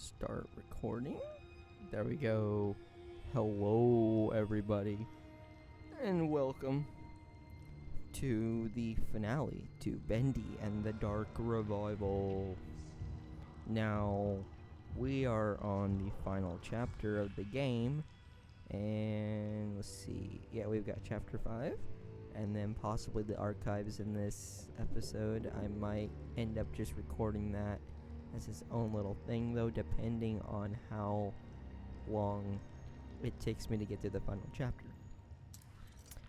Start recording. There we go. Hello, everybody, and welcome to the finale to Bendy and the Dark Revival. Now, we are on the final chapter of the game, and let's see. Yeah, we've got chapter 5, and then possibly the archives in this episode. I might end up just recording that as his own little thing, though, depending on how long it takes me to get to the final chapter.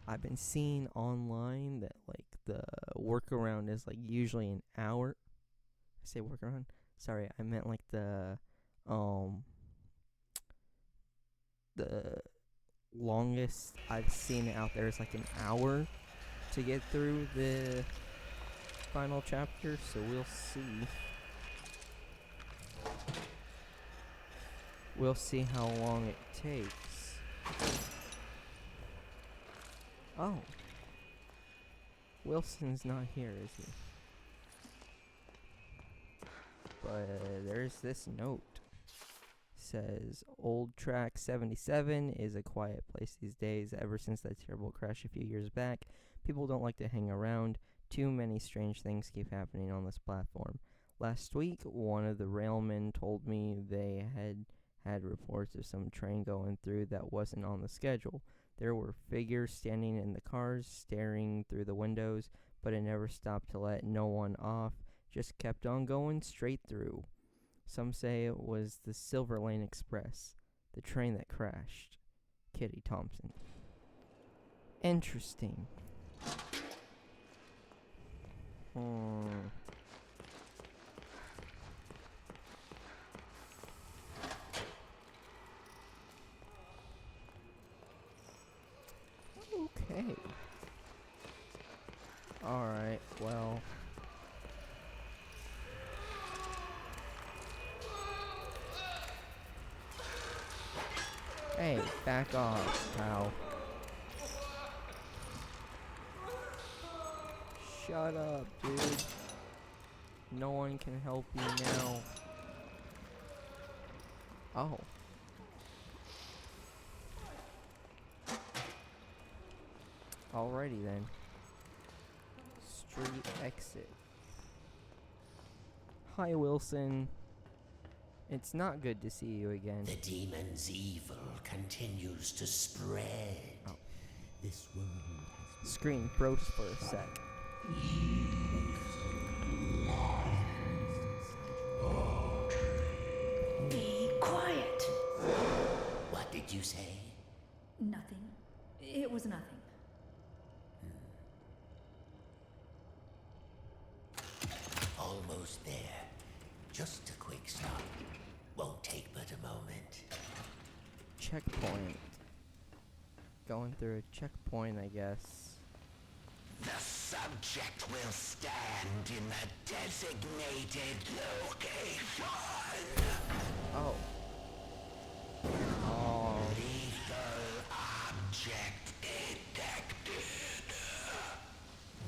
I've been seeing online that like the workaround is like usually an hour. I say workaround? Sorry, I meant like the longest I've seen it out there is like an hour to get through the final chapter, so we'll see. We'll see how long it takes. Oh. Wilson's not here, is he? But there's this note. Says, Old Track 77 is a quiet place these days. Ever since that terrible crash a few years back, people don't like to hang around. Too many strange things keep happening on this platform. Last week, one of the railmen told me they had reports of some train going through that wasn't on the schedule. There were figures standing in the cars, staring through the windows, but it never stopped to let no one off, just kept on going straight through. Some say it was the Silver Lane Express, the train that crashed. Kitty Thompson. Interesting. Okay. Alright, well. Hey, back off, pal. Shut up, dude. No one can help you now. Oh. Alrighty then. Street exit. Hi, Wilson. It's not good to see you again. The demon's evil continues to spread. Oh. This world has Screen froze for a sec. Be quiet. What did you say? Nothing. It was nothing. Almost there. Just a quick stop. Won't take but a moment. Checkpoint. Going through a checkpoint, I guess. The subject will stand in the designated location. Oh. Oh. Lethal object detected.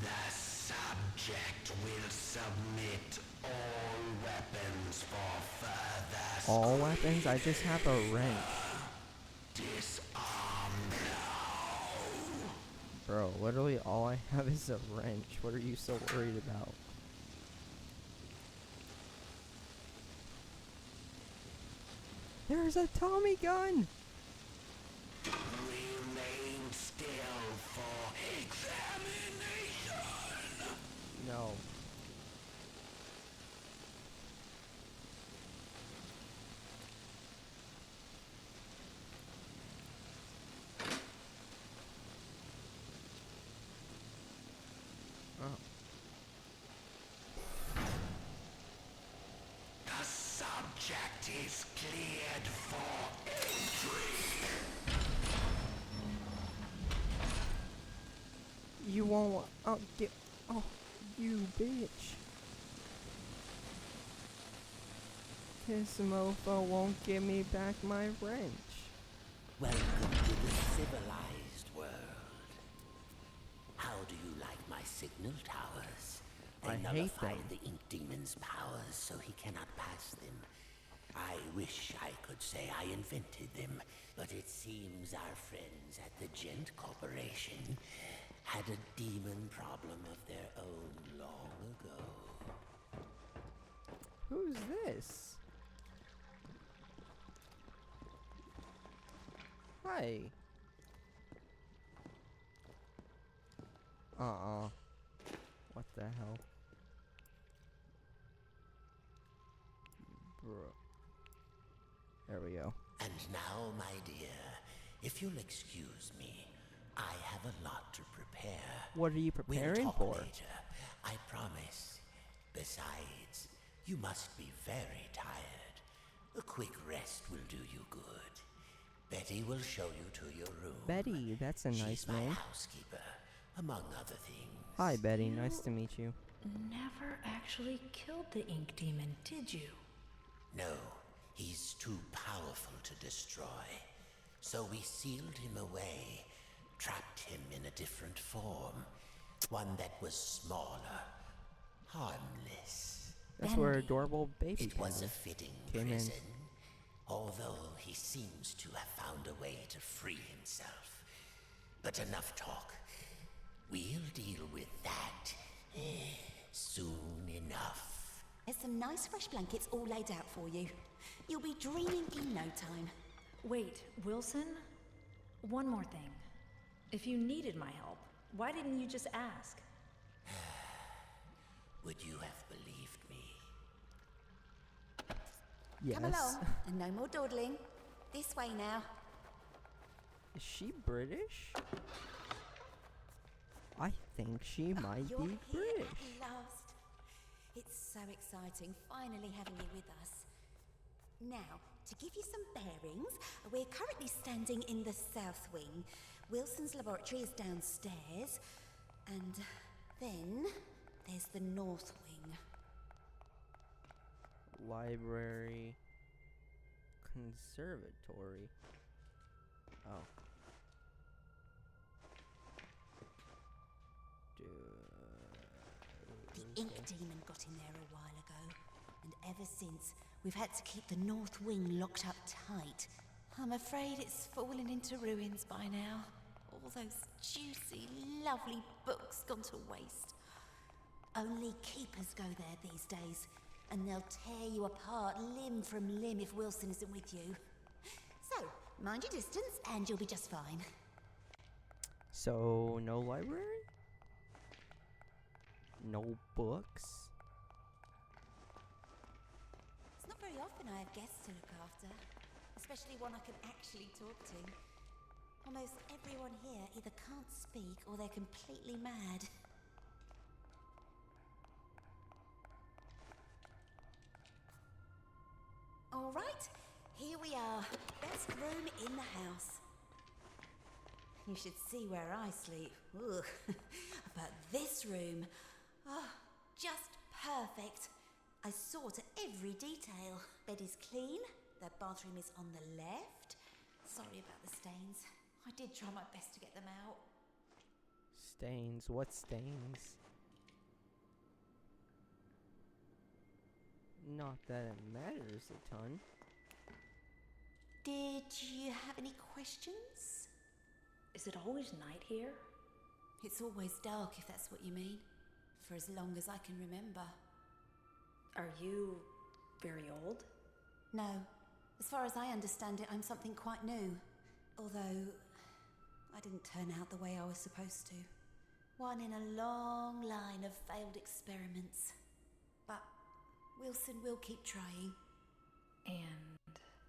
The subject will submit all weapons for further All weapons? I just have a wrench. disarm now. Bro, literally all I have is a wrench. What are you so worried about? There's a Tommy gun! Remain still for examination. No. Oh. The subject is cleared for entry. You won't. Oh, get. Oh, you bitch. This mofo won't give me back my wrench. Welcome to the civilized world. How do you like my signal towers? They I hate nullify them. the ink demon's powers so he cannot pass them. I wish I could say I invented them, but it seems our friends at the Gent Corporation had a demon problem of their own long ago. Who's this? Hi. What the hell? Bro. There we go. And now, my dear, if you'll excuse me, I have a lot to prepare. What are you We'll preparing talk for? later, I promise. Besides, you must be very tired. A quick rest will do you good. Betty will show you to your room. Betty, that's a nice She's my name. housekeeper, among other things. Hi, Betty. Nice to meet you. Never actually killed the ink demon, did you? No, he's too powerful to destroy. So we sealed him away, trapped him in a different form. One that was smaller, harmless. That's where Bendy. adorable baby It was a came fitting in. prison, although he seems to have found a way to free himself. But enough talk. We'll deal with that soon enough. There's some nice fresh blankets all laid out for you. You'll be dreaming in no time. Wait, Wilson? One more thing. If you needed my help, why didn't you just ask? Would you have believed me? Yes. Come along, and no more dawdling. This way now. Is she British? I think she might You're be here British. at last. It's so exciting finally having you with us. Now, to give you some bearings, we're currently standing in the south wing. Wilson's laboratory is downstairs, and then there's the north wing. Library. Conservatory. Oh. The ink demon got in there a while ago, and ever since, we've had to keep the north wing locked up tight. I'm afraid it's fallen into ruins by now. All those juicy, lovely books gone to waste. Only keepers go there these days, and they'll tear you apart limb from limb if Wilson isn't with you. So, mind your distance, and you'll be just fine. So, no library? No books? It's not very often I have guests to look after, especially one I can actually talk to. Almost everyone here either can't speak or they're completely mad. All right, here we are. Best room in the house. You should see where I sleep. Ugh. But this room, just perfect. I saw to every detail. Bed is clean. The bathroom is on the left. Sorry about the stains. I did try my best to get them out. Stains? What stains? Not that it matters a ton. Did you have any questions? Is it always night here? It's always dark, if that's what you mean. For as long as I can remember. Are you very old? No. As far as I understand it, I'm something quite new. Although, I didn't turn out the way I was supposed to. One in a long line of failed experiments. But Wilson will keep trying. And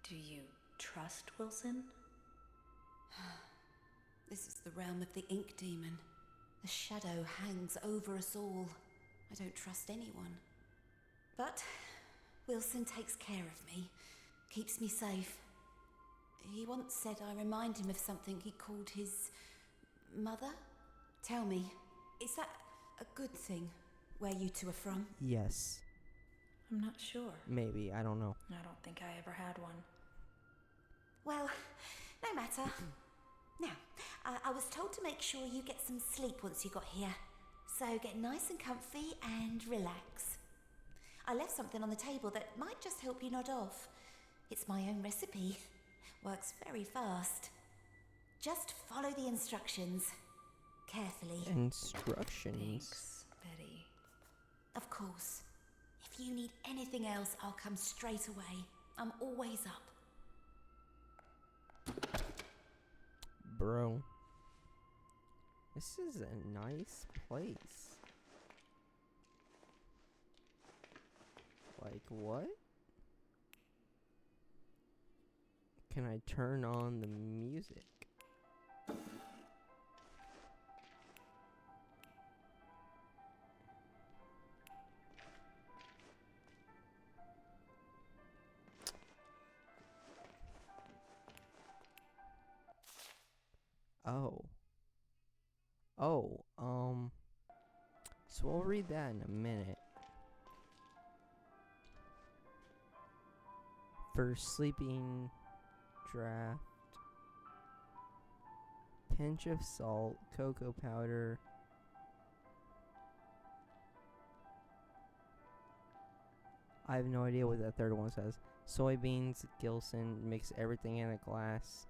do you trust Wilson? This is the realm of the ink demon. The shadow hangs over us all. I don't trust anyone. But Wilson takes care of me, keeps me safe. He once said I remind him of something he called his mother. Tell me, is that a good thing, where you two are from? Yes. I'm not sure. Maybe. I don't know. I don't think I ever had one. Well, no matter. Now, I was told to make sure you get some sleep once you got here. So get nice and comfy and relax. I left something on the table that might just help you nod off. It's my own recipe. Works very fast. Just follow the instructions. Carefully. Instructions. Thanks, Betty. Of course. If you need anything else, I'll come straight away. I'm always up. Bro. This is a nice place. Like, what? Can I turn on the music? Oh. Oh, so we'll read that in a minute. For sleeping draft, pinch of salt, cocoa powder, I have no idea what that third one says. Soybeans, Gilson, mix everything in a glass,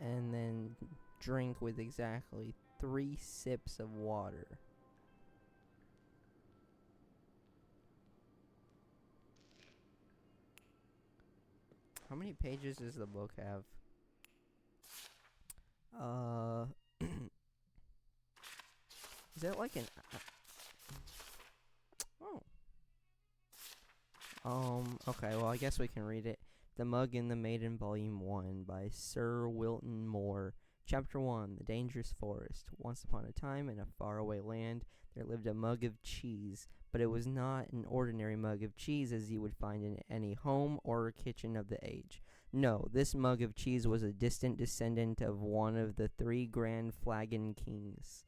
and then drink with exactly 3 sips of water. How many pages does the book have? Is that like an... okay, well, I guess we can read it. The Mug and the Maiden, Volume 1, by Sir Wilton Moore. Chapter 1, The Dangerous Forest. Once upon a time, in a faraway land, there lived a mug of cheese, but it was not an ordinary mug of cheese as you would find in any home or kitchen of the age. No, this mug of cheese was a distant descendant of one of the 3 grand flagon kings.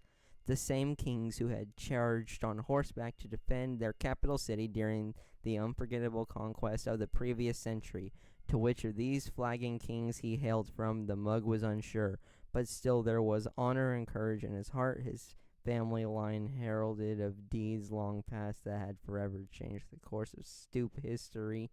The same kings who had charged on horseback to defend their capital city during the unforgettable conquest of the previous century. To which of these flagon kings he hailed from, the mug was unsure, but still there was honor and courage in his heart. His family line heralded of deeds long past that had forever changed the course of stoop history.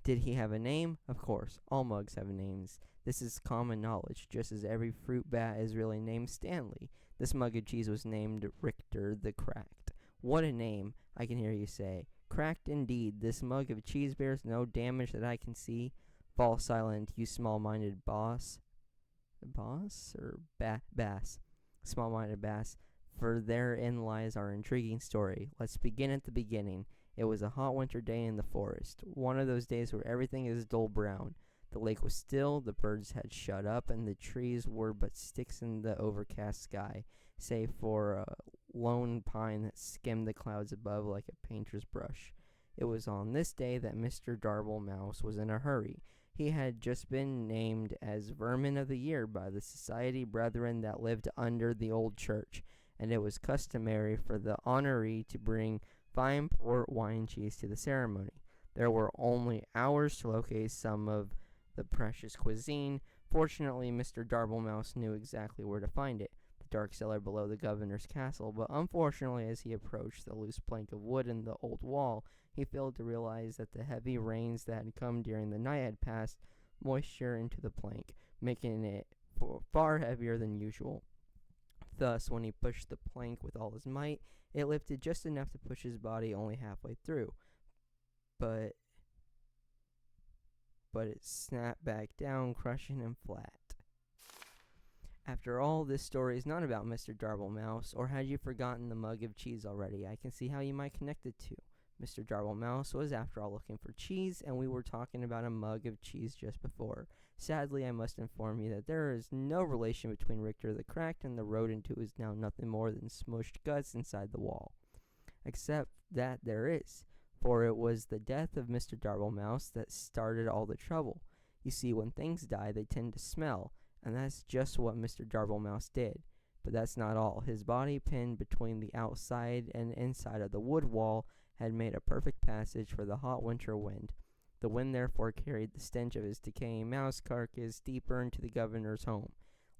Did he have a name? Of course, all mugs have names. This is common knowledge, just as every fruit bat is really named Stanley. This mug of cheese was named Richter the Cracked. What a name, I can hear you say. Cracked indeed. This mug of cheese bears no damage that I can see. Fall silent, you small-minded boss. Boss? Or bass? Small-minded bass. For therein lies our intriguing story. Let's begin at the beginning. It was a hot winter day in the forest. One of those days where everything is dull brown. The lake was still, the birds had shut up, and the trees were but sticks in the overcast sky, save for a lone pine that skimmed the clouds above like a painter's brush. It was on this day that Mr. Darble Mouse was in a hurry. He had just been named as Vermin of the Year by the society brethren that lived under the old church, and it was customary for the honoree to bring fine port wine cheese to the ceremony. There were only hours to locate some of the precious cuisine. Fortunately, Mr. Darble Mouse knew exactly where to find it, the dark cellar below the governor's castle, but unfortunately, as he approached the loose plank of wood in the old wall, he failed to realize that the heavy rains that had come during the night had passed moisture into the plank, making it far heavier than usual. Thus, when he pushed the plank with all his might, it lifted just enough to push his body only halfway through. But it snapped back down, crushing him flat. After all, this story is not about Mr. Darble Mouse, or had you forgotten the mug of cheese already? I can see how you might connect the two. Mr. Darble Mouse was, after all, looking for cheese, and we were talking about a mug of cheese just before. Sadly, I must inform you that there is no relation between Richter the Cracked and the rodent who is now nothing more than smushed guts inside the wall. Except that there is, for it was the death of Mr. Darble Mouse that started all the trouble. You see, when things die, they tend to smell, and that's just what Mr. Darble Mouse did. But that's not all. His body, pinned between the outside and inside of the wood wall, had made a perfect passage for the hot winter wind. The wind therefore carried the stench of his decaying mouse carcass deeper into the governor's home.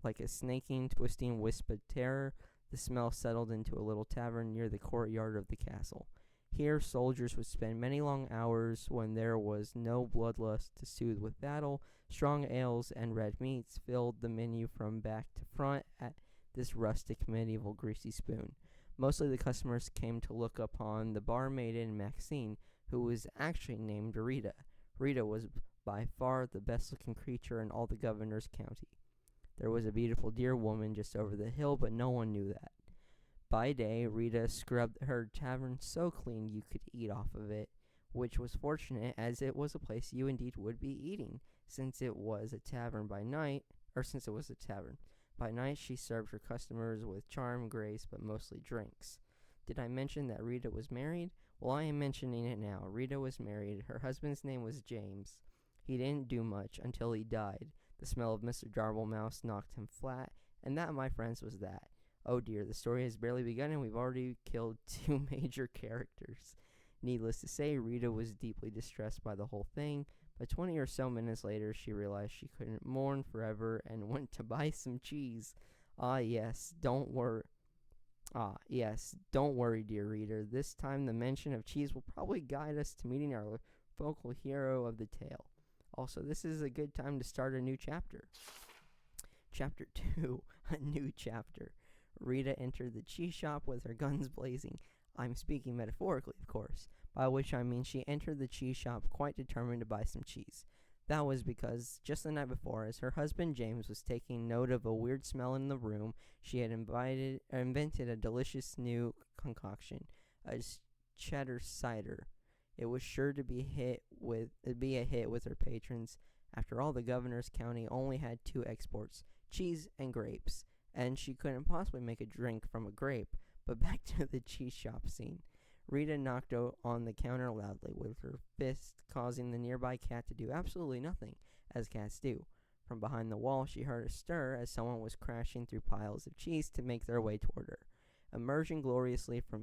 Like a snaking, twisting wisp of terror, the smell settled into a little tavern near the courtyard of the castle. Here, soldiers would spend many long hours when there was no bloodlust to soothe with battle. Strong ales and red meats filled the menu from back to front at this rustic medieval greasy spoon. Mostly the customers came to look upon the barmaiden Maxine, who was actually named Rita. Rita was by far the best-looking creature in all the governor's county. There was a beautiful deer woman just over the hill, but no one knew that. By day, Rita scrubbed her tavern so clean you could eat off of it, which was fortunate, as it was a place you indeed would be eating, since it was a tavern by night. By night, she served her customers with charm, grace, but mostly drinks. Did I mention that Rita was married? Well, I am mentioning it now. Rita was married. Her husband's name was James. He didn't do much until he died. The smell of Mr. Darble-Mouse knocked him flat, and that, my friends, was that. Oh dear, the story has barely begun, and we've already killed 2 major characters. Needless to say, Rita was deeply distressed by the whole thing, but 20 or so minutes later, she realized she couldn't mourn forever and went to buy some cheese. Yes, don't worry, dear reader. This time the mention of cheese will probably guide us to meeting our vocal hero of the tale. Also, this is a good time to start a new chapter. Chapter 2, a new chapter. Rita entered the cheese shop with her guns blazing. I'm speaking metaphorically, of course, by which I mean she entered the cheese shop quite determined to buy some cheese. That was because, just the night before, as her husband James was taking note of a weird smell in the room, she had invented a delicious new concoction, a cheddar cider. It was sure to be a hit with her patrons. After all, the governor's county only had 2 exports, cheese and grapes, and she couldn't possibly make a drink from a grape. But back to the cheese shop scene. Rita knocked on the counter loudly with her fist, causing the nearby cat to do absolutely nothing, as cats do. From behind the wall, she heard a stir as someone was crashing through piles of cheese to make their way toward her. Emerging gloriously from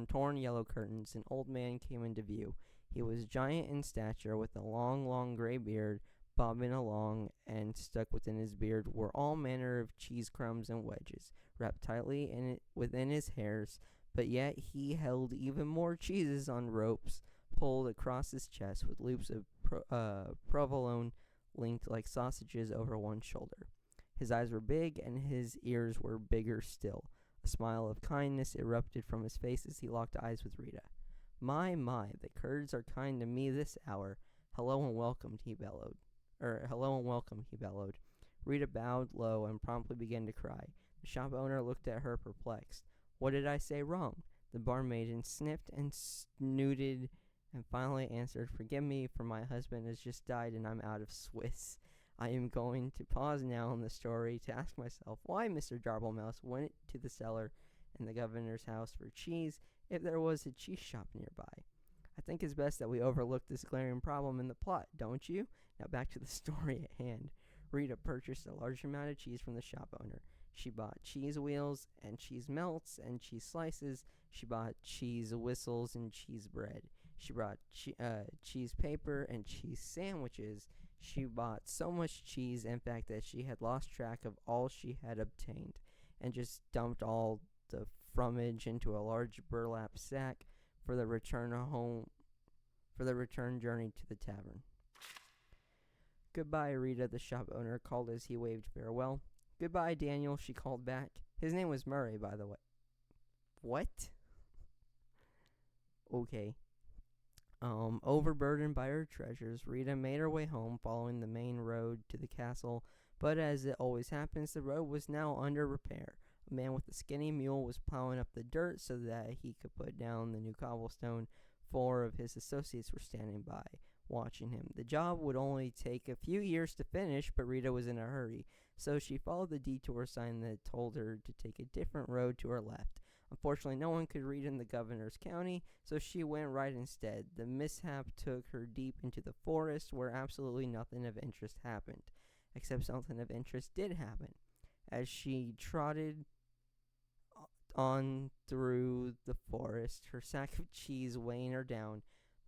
torn yellow curtains, an old man came into view. He was giant in stature, with a long gray beard bobbing along, and stuck within his beard were all manner of cheese crumbs and wedges, wrapped tightly within his hairs, but yet he held even more cheeses on ropes pulled across his chest, with loops of provolone linked like sausages over one shoulder. His eyes were big, and his ears were bigger still. A smile of kindness erupted from his face as he locked eyes with Rita. My, the Kurds are kind to me this hour. Hello and welcome, he bellowed. Rita bowed low and promptly began to cry. The shop owner looked at her perplexed. What did I say wrong? The barmaiden sniffed and snooted and finally answered, Forgive me, for my husband has just died and I'm out of Swiss. I am going to pause now in the story to ask myself why Mr. Darble-Mouse went to the cellar in the governor's house for cheese if there was a cheese shop nearby. I think it's best that we overlook this glaring problem in the plot, don't you? Now back to the story at hand. Rita purchased a large amount of cheese from the shop owner. She bought cheese wheels and cheese melts and cheese slices. She bought cheese whistles and cheese bread. She bought cheese paper and cheese sandwiches. She bought so much cheese, in fact, that she had lost track of all she had obtained, and just dumped all the fromage into a large burlap sack for the return journey to the tavern. Goodbye, Rita, the shop owner called as he waved farewell. Goodbye, Daniel, she called back. His name was Murray, by the way. What? Okay. Overburdened by her treasures, Rita made her way home, following the main road to the castle, but as it always happens, the road was now under repair. A man with a skinny mule was plowing up the dirt so that he could put down the new cobblestone. 4 of his associates were standing by, watching him. The job would only take a few years to finish, but Rita was in a hurry, so she followed the detour sign that told her to take a different road to her left. Unfortunately, no one could read in the governor's county, so she went right instead. The mishap took her deep into the forest, where absolutely nothing of interest happened, except something of interest did happen. As she trotted on through the forest, her sack of cheese weighing her down,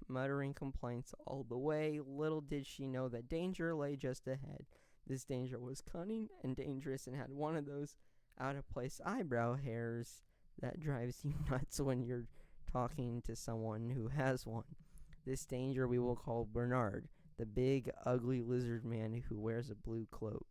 muttering complaints all the way, little did she know that danger lay just ahead. This danger was cunning and dangerous, and had one of those out-of-place eyebrow hairs that drives you nuts when you're talking to someone who has one. This danger we will call Bernard, the big, ugly lizard man who wears a blue cloak.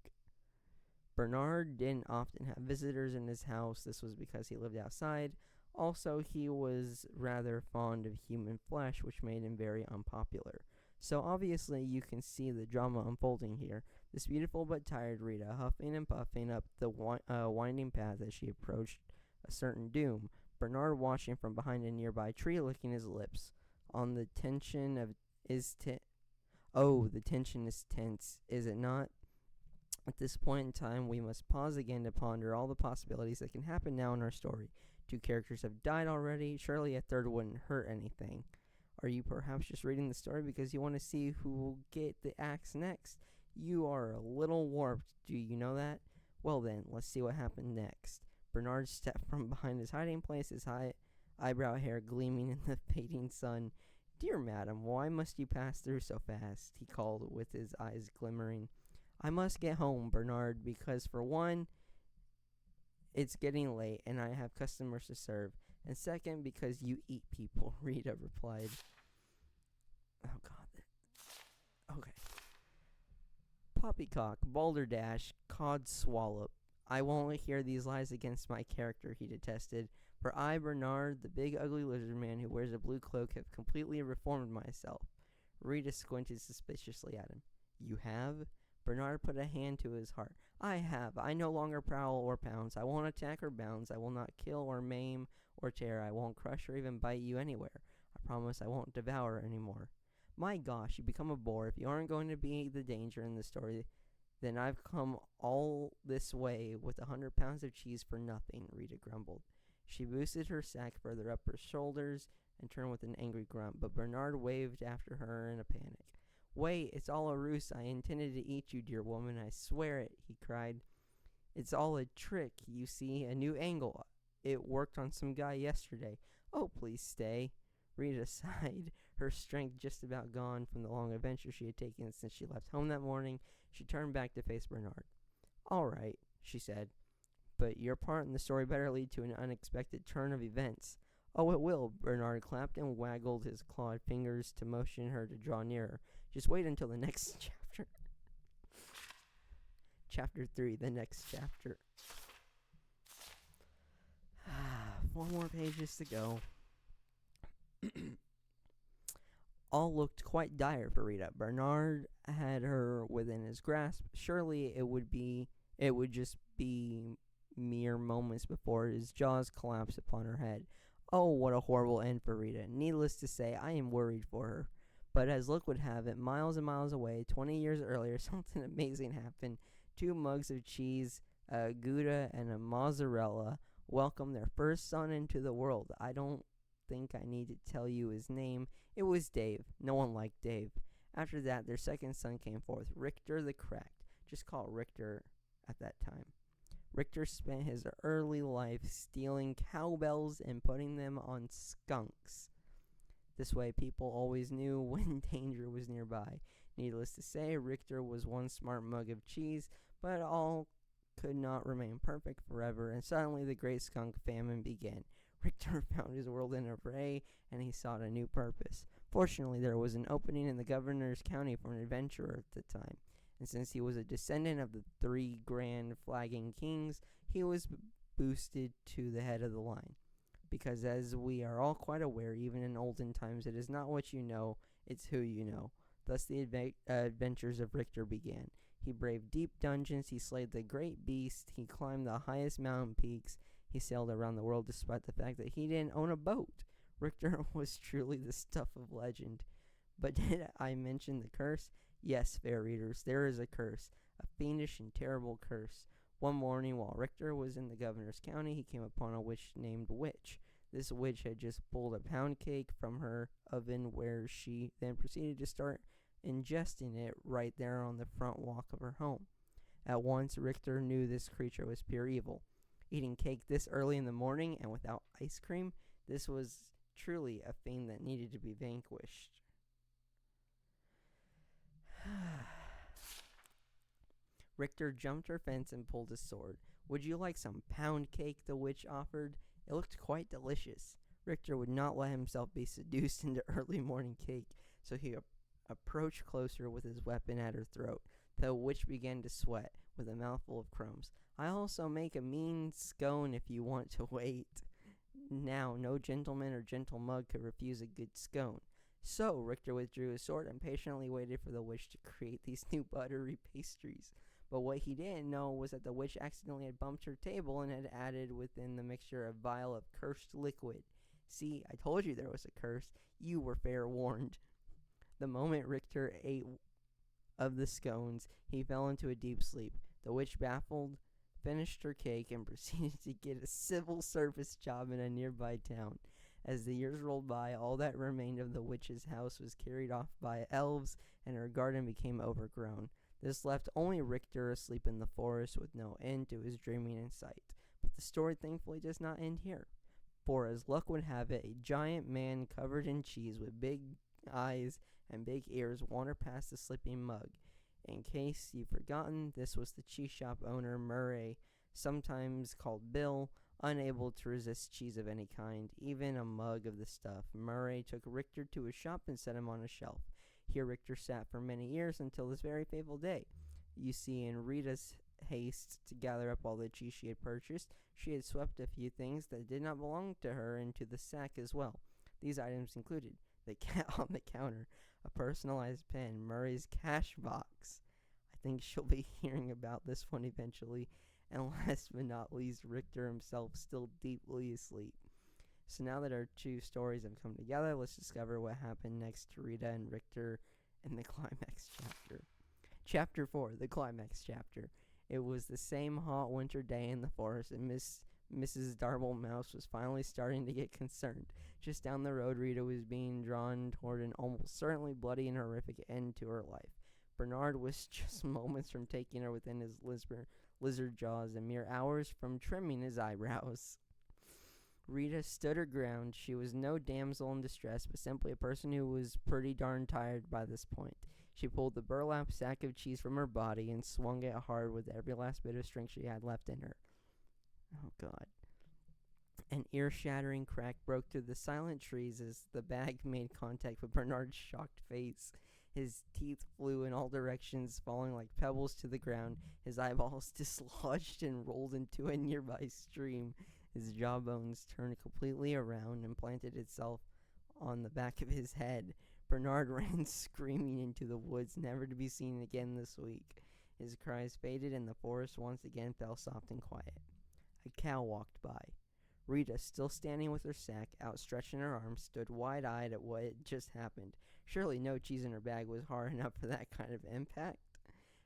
Bernard didn't often have visitors in his house. This was because he lived outside. Also, he was rather fond of human flesh, which made him very unpopular. So obviously you can see the drama unfolding here. This beautiful but tired Rita, huffing and puffing up the winding path as she approached a certain doom. Bernard watching from behind a nearby tree, licking his lips. The tension is tense, is it not? At this point in time, we must pause again to ponder all the possibilities that can happen now in our story. 2 characters have died already. Surely a third wouldn't hurt anything. Are you perhaps just reading the story because you want to see who will get the axe next? You are a little warped, do you know that? Well then, let's see what happened next. Bernard stepped from behind his hiding place, his eyebrow hair gleaming in the fading sun. Dear madam, why must you pass through so fast? He called with his eyes glimmering. I must get home, Bernard, because for one, it's getting late and I have customers to serve. And second, because you eat people, Rita replied. Oh, God. Okay. Poppycock, balderdash, cod swallop. I won't hear these lies against my character, he detested. For I, Bernard, the big ugly lizard man who wears a blue cloak, have completely reformed myself. Rita squinted suspiciously at him. You have? Bernard put a hand to his heart. I have. I no longer prowl or pounce. I won't attack or bounce. I will not kill or maim or tear. I won't crush or even bite you anywhere. I promise I won't devour anymore. My gosh, you become a bore. If you aren't going to be the danger in the story, then I've come all this way with 100 pounds of cheese for nothing, Rita grumbled. She boosted her sack further up her shoulders and turned with an angry grunt, but Bernard waved after her in a panic. Wait, it's all a ruse. I intended to eat you, dear woman. I swear it, he cried. It's all a trick, you see, a new angle. It worked on some guy yesterday. Oh, please stay. Rita sighed, her strength just about gone from the long adventure she had taken since she left home that morning. She turned back to face Bernard. All right, she said, but your part in the story better lead to an unexpected turn of events. Oh, it will, Bernard clapped and waggled his clawed fingers to motion her to draw nearer. Just wait until the next chapter. Chapter 3, the next chapter. 4 more pages to go. All looked quite dire for Rita. Bernard had her within his grasp. Surely it would just be mere moments before his jaws collapsed upon her head. Oh, what a horrible end for Rita. Needless to say, I am worried for her. But as luck would have it, miles and miles away, 20 years earlier, something amazing happened. 2 mugs of cheese, a Gouda and a mozzarella, welcomed their first son into the world. I don't think I need to tell you his name. It was Dave. No one liked Dave. After that, their second son came forth, Richter the Cracked. Just call it Richter at that time. Richter spent his early life stealing cowbells and putting them on skunks. This way, people always knew when danger was nearby. Needless to say, Richter was one smart mug of cheese, but all could not remain perfect forever, and suddenly the great skunk famine began. Richter found his world in a fray, and he sought a new purpose. Fortunately, there was an opening in the governor's county for an adventurer at the time, and since he was a descendant of the 3 grand flagging kings, he was boosted to the head of the line. Because as we are all quite aware, even in olden times, it is not what you know, it's who you know. Thus the adventures of Richter began. He braved deep dungeons, he slayed the great beast, he climbed the highest mountain peaks, he sailed around the world despite the fact that he didn't own a boat. Richter was truly the stuff of legend. But did I mention the curse? Yes, fair readers, there is a curse, a fiendish and terrible curse. One morning, while Richter was in the governor's county, he came upon a witch named Witch. This witch had just pulled a pound cake from her oven, where she then proceeded to start ingesting it right there on the front walk of her home. At once, Richter knew this creature was pure evil. Eating cake this early in the morning and without ice cream, this was truly a fiend that needed to be vanquished. Richter jumped her fence and pulled his sword. Would you like some pound cake? The witch offered. It looked quite delicious. Richter would not let himself be seduced into early morning cake, so he approached closer with his weapon at her throat. The witch began to sweat, with a mouthful of crumbs. I also make a mean scone if you want to wait. Now, no gentleman or gentle mug could refuse a good scone. So, Richter withdrew his sword and patiently waited for the witch to create these new buttery pastries. But what he didn't know was that the witch accidentally had bumped her table and had added within the mixture a vial of cursed liquid. See, I told you there was a curse. You were fair warned. The moment Richter ate of the scones, he fell into a deep sleep. The witch, baffled, finished her cake and proceeded to get a civil service job in a nearby town. As the years rolled by, all that remained of the witch's house was carried off by elves, and her garden became overgrown. This left only Richter asleep in the forest with no end to his dreaming in sight. But the story thankfully does not end here. For as luck would have it, a giant man covered in cheese with big eyes and big ears wandered past the sleeping mug. In case you've forgotten, this was the cheese shop owner, Murray, sometimes called Bill. Unable to resist cheese of any kind, even a mug of the stuff, Murray took Richter to his shop and set him on a shelf. Here Richter sat for many years until this very fateful day. You see, in Rita's haste to gather up all the cheese she had purchased, she had swept a few things that did not belong to her into the sack as well. These items included the cat on the counter, a personalized pen, Murray's cash box. I think she'll be hearing about this one eventually. And last but not least, Richter himself still deeply asleep. So now that our two stories have come together, let's discover what happened next to Rita and Richter in the climax chapter. Chapter 4, the climax chapter. It was the same hot winter day in the forest, and Mrs. Darble Mouse was finally starting to get concerned. Just down the road, Rita was being drawn toward an almost certainly bloody and horrific end to her life. Bernard was just moments from taking her within his lizard jaws and mere hours from trimming his eyebrows. Rita stood her ground. She was no damsel in distress, but simply a person who was pretty darn tired by this point. She pulled the burlap sack of cheese from her body and swung it hard with every last bit of strength she had left in her. Oh, God. An ear-shattering crack broke through the silent trees as the bag made contact with Bernard's shocked face. His teeth flew in all directions, falling like pebbles to the ground. His eyeballs dislodged and rolled into a nearby stream. His jawbones turned completely around and planted itself on the back of his head. Bernard ran screaming into the woods, never to be seen again this week. His cries faded, and the forest once again fell soft and quiet. A cow walked by. Rita, still standing with her sack outstretched in her arms, stood wide-eyed at what had just happened. Surely no cheese in her bag was hard enough for that kind of impact.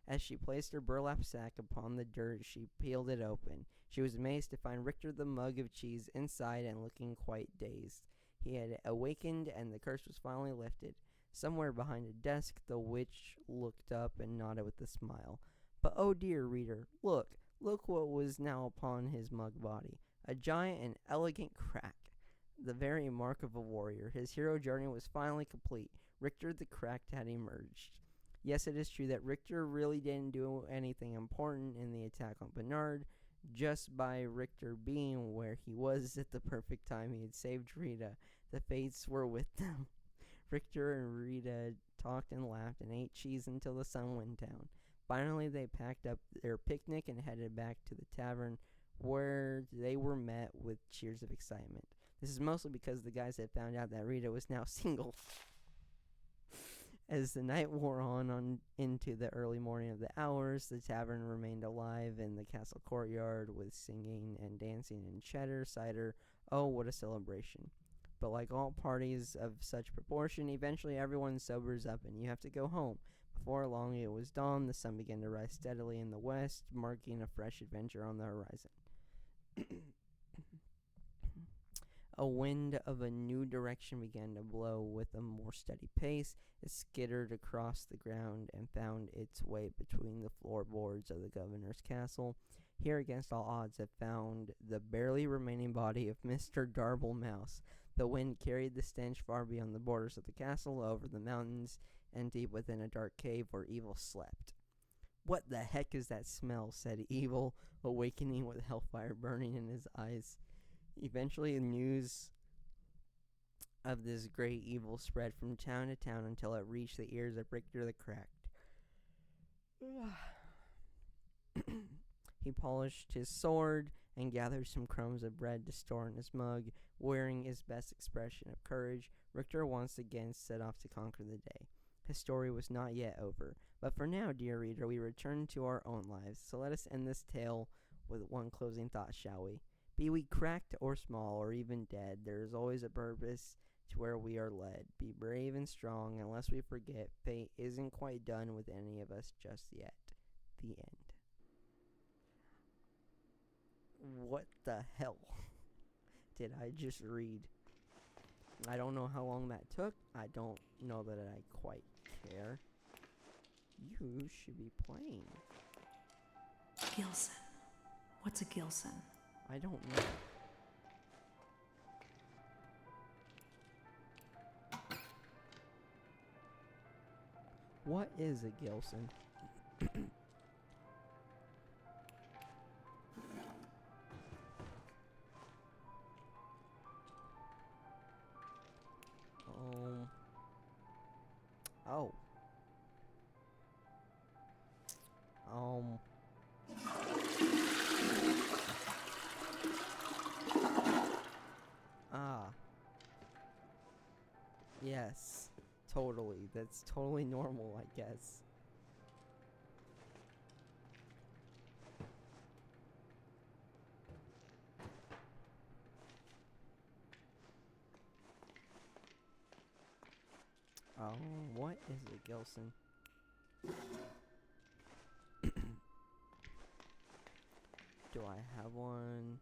As she placed her burlap sack upon the dirt, she peeled it open. She was amazed to find Richter the mug of cheese inside and looking quite dazed. He had awakened, and the curse was finally lifted. Somewhere behind a desk, the witch looked up and nodded with a smile. But oh dear, reader, look what was now upon his mug body. A giant and elegant crack, the very mark of a warrior. His hero journey was finally complete. Richter the Cracked had emerged. Yes, it is true that Richter really didn't do anything important in the attack on Bernard. Just by Richter being where he was at the perfect time, he had saved Rita. The fates were with them. Richter and Rita talked and laughed and ate cheese until the sun went down. Finally, they packed up their picnic and headed back to the tavern, where they were met with cheers of excitement. This is mostly because the guys had found out that Rita was now single. As the night wore on into the early morning of the hours, the tavern remained alive in the castle courtyard with singing and dancing and cheddar cider. Oh, what a celebration. But like all parties of such proportion, eventually everyone sobers up and you have to go home. Before long it was dawn, the sun began to rise steadily in the west, marking a fresh adventure on the horizon. A wind of a new direction began to blow with a more steady pace. It skittered across the ground and found its way between the floorboards of the governor's castle. Here, against all odds, it found the barely remaining body of Mr. Darble Mouse. The wind carried the stench far beyond the borders of the castle, over the mountains, and deep within a dark cave where Evil slept. "What the heck is that smell?" said Evil, awakening with hellfire burning in his eyes. Eventually, news of this great evil spread from town to town until it reached the ears of Richter the Cracked. He polished his sword and gathered some crumbs of bread to store in his mug. Wearing his best expression of courage, Richter once again set off to conquer the day. His story was not yet over, but for now, dear reader, we return to our own lives. So let us end this tale with one closing thought, shall we? Be we cracked or small or even dead, there is always a purpose to where we are led. Be brave and strong, unless we forget fate isn't quite done with any of us just yet. The end. What the hell did I just read? I don't know how long that took. I don't know that I quite care. You should be playing. Gilson. What's a Gilson? I don't know. What is a Gilson? Oh. Ah. Yes. Totally. That's totally normal, I guess. What is a Gilson? Do I have one?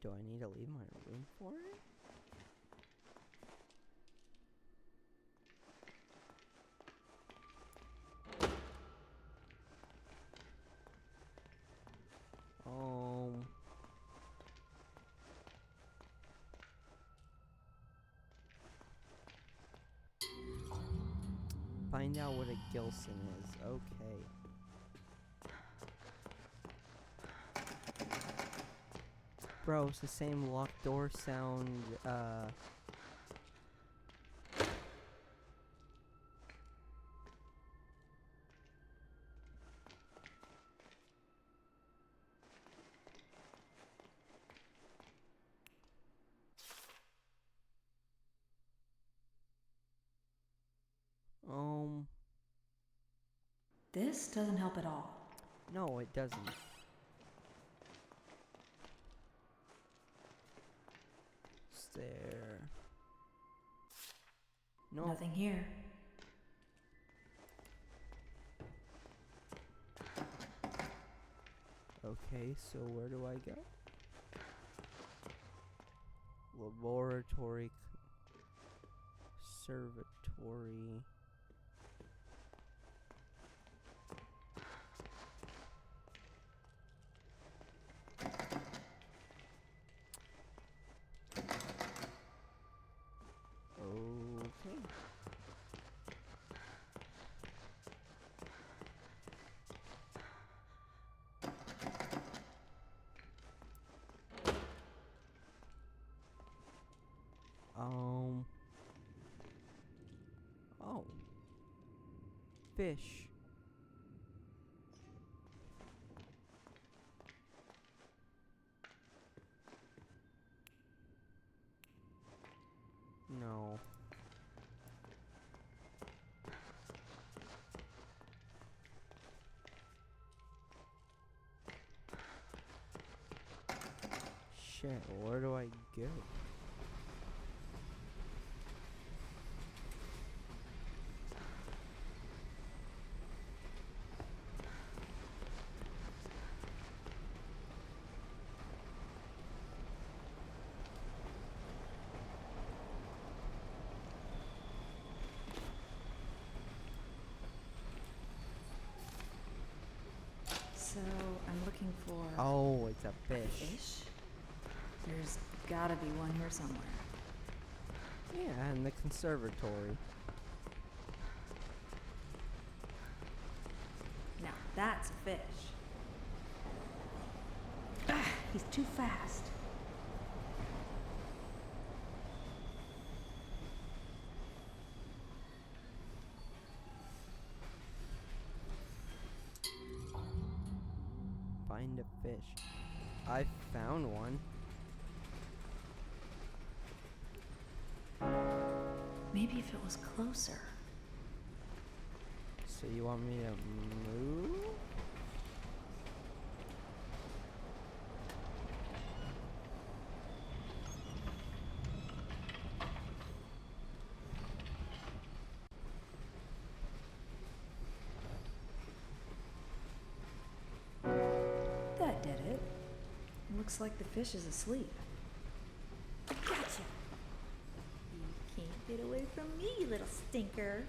Do I need to leave my room for it? Find out what a Gilson is. Okay. Bro, it's the same locked door sound, This doesn't help at all. No, it doesn't. There. No. Nothing here. Okay, so where do I go? Laboratory. Conservatory. Okay. Oh. Fish. No. Shit, where do I go? So, I'm looking for... Oh, it's a fish. Fish? There's gotta be one here somewhere. Yeah, in the conservatory. Now, that's a fish. He's too fast. Find a fish. I found one. Maybe if it was closer. So you want me to move? That did it. Looks like the fish is asleep. Gotcha! You can't get away from me, you little stinker.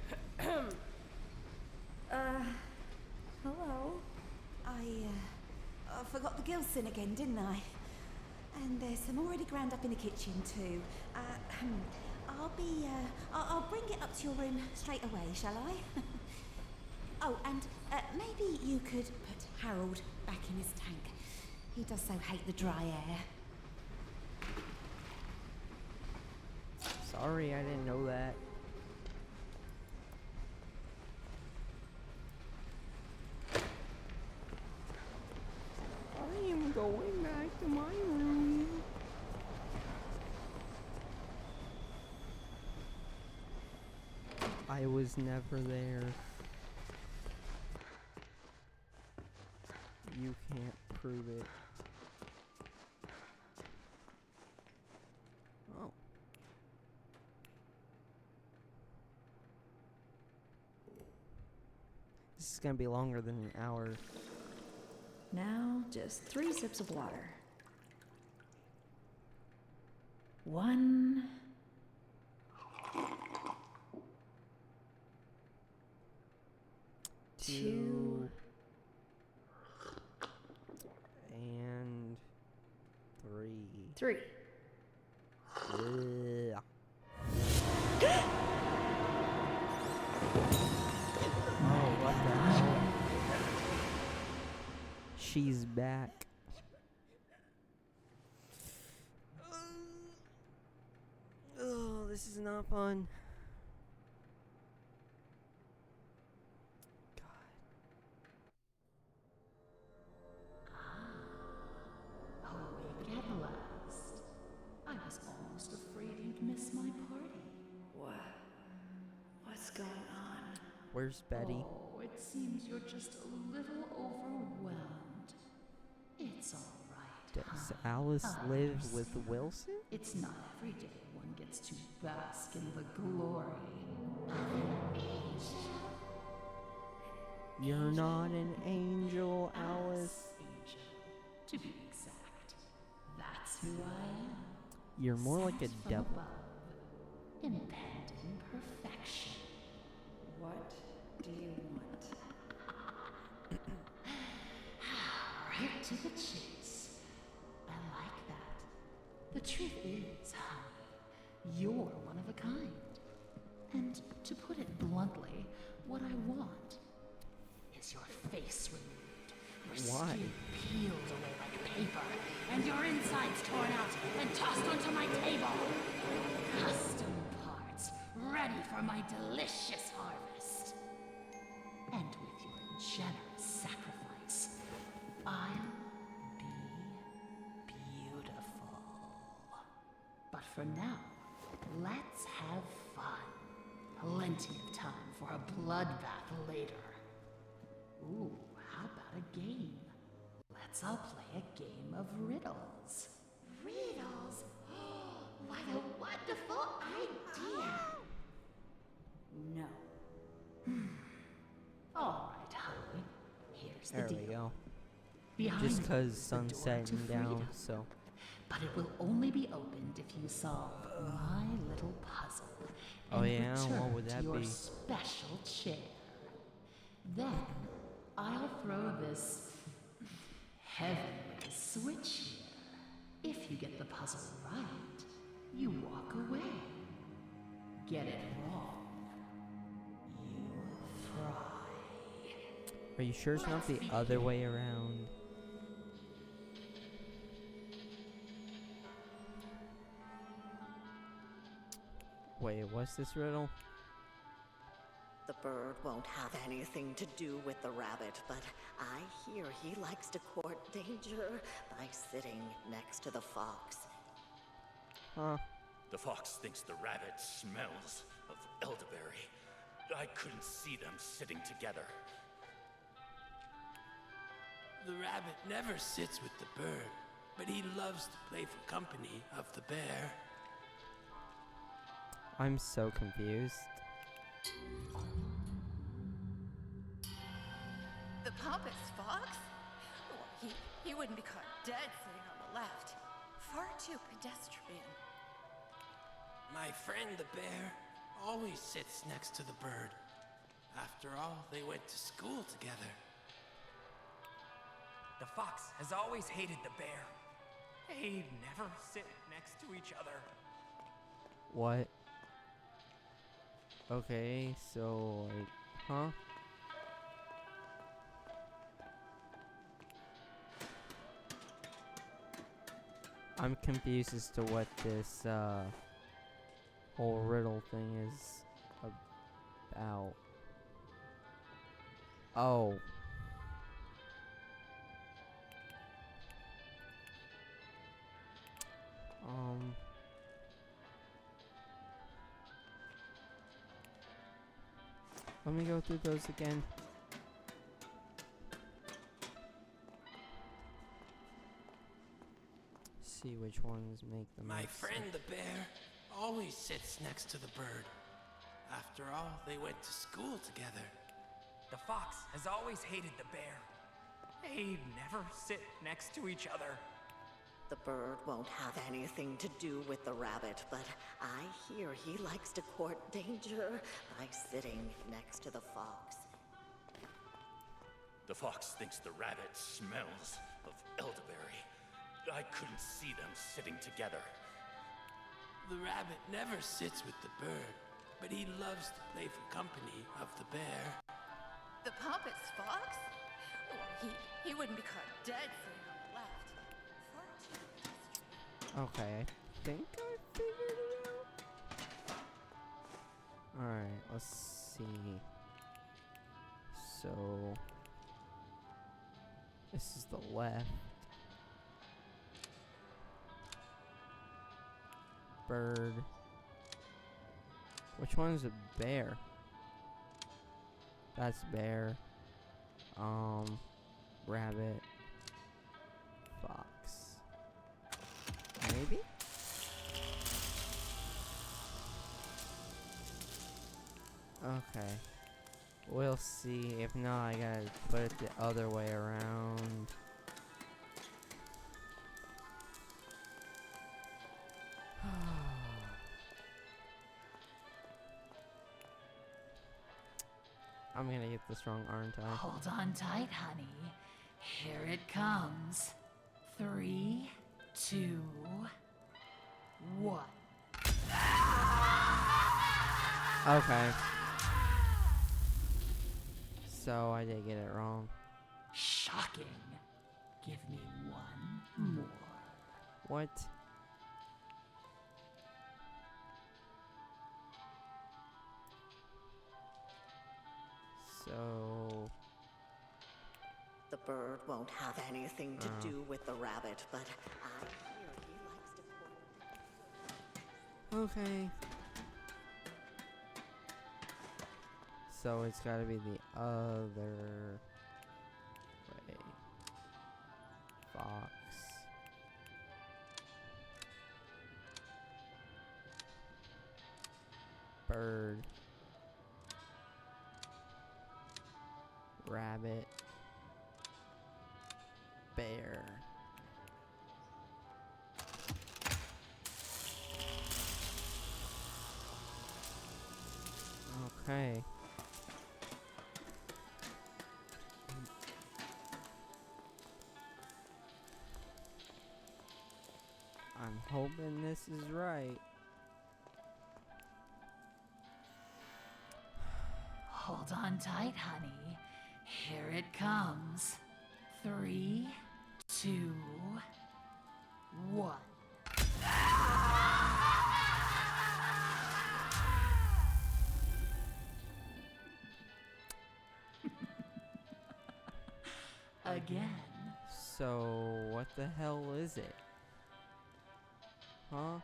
Hello? I forgot the Gilson again, didn't I? And there's some already ground up in the kitchen too. I'll bring it up to your room straight away, shall I? Oh, and maybe you could put Harold back in his tank. He does so hate the dry air. Sorry, I didn't know that. I am going back to my room. I was never there. You can't prove it. Oh. This is gonna be longer than an hour. Now, just 3 sips of water. 1. 2. And 3. 3. Ugh. Oh, what the hell? She's back. Oh, this is not fun. Awake at last. I was almost afraid you'd miss my party. What's going on? Where's Betty? Oh, it seems you're just a little overwhelmed. It's all right. Does Alice I live with understand. Wilson? It's not every day one gets to bask in the glory of age. You're not an angel, Alice. Angel, to be exact. That's who I am. You're more like a Sent from devil. above. Impending perfection. What do you want? Right to the chase. I like that. The truth is, honey, you're one of a kind. And to put it bluntly, what I want is your face removed, your Why? skin peeled away like paper, and your insides torn out and tossed onto my table. Custom parts, ready for my delicious harvest. And with your generous sacrifice, I'll be beautiful. But for now, let's have fun. Plenty of time for a bloodbath later. Ooh, how about a game? Let's all play a game of riddles. Riddles? What a wonderful idea! No. All right, honey. Here's the There deal. we go. Behind Just you cause is the sun's door setting to down, freedom. so. But it will only be opened if you solve my little puzzle. Oh, And yeah? What return would to that your be? special chair. Then I'll throw this heavenly switch here. If you get the puzzle right, you walk away. Get it wrong, you fry. Are you sure it's not the other way around? Wait, what's this riddle? The bird won't have anything to do with the rabbit, but I hear he likes to court danger by sitting next to the fox. Huh? The fox thinks the rabbit smells of elderberry. I couldn't see them sitting together. The rabbit never sits with the bird, but he loves the playful company of the bear. I'm so confused. The pompous fox? Oh, he wouldn't be caught dead sitting on the left. Far too pedestrian. My friend the bear always sits next to the bird. After all, they went to school together. The fox has always hated the bear. They never sit next to each other. What? Okay, so like, huh? I'm confused as to what this whole riddle thing is about. Oh. Let me go through those again. See which ones make the My most friend sense. the bear always sits next to the bird. After all, they went to school together. The fox has always hated the bear. They never sit next to each other. The bird won't have anything to do with the rabbit, but I hear he likes to court danger by sitting next to the fox. The fox thinks the rabbit smells of elderberry. I couldn't see them sitting together. The rabbit never sits with the bird, but he loves the playful company of the bear. The pompous fox? Oh, he wouldn't be caught dead sitting on the left. Far too pedestrian. Okay, I think I figured it out. Alright, let's see. So this is the left. Bird. Which one's a bear? That's bear. Rabbit. Fox. Maybe? Okay. We'll see. If not, I gotta put it the other way around. I'm gonna get this wrong, aren't I? Hold on tight, honey. Here it comes. 3, 2, 1. Okay. So I did get it wrong. Shocking. Give me one more. What? So The bird won't have anything to Oh. do with the rabbit, but I hear he likes to court. okay. So it's gotta be the other way. Fox. Bird. Rabbit. Bear. Okay. I'm hoping this is right. Hold on tight, honey. Here it comes. 3, 2, 1. again. So, what the hell is it? Huh?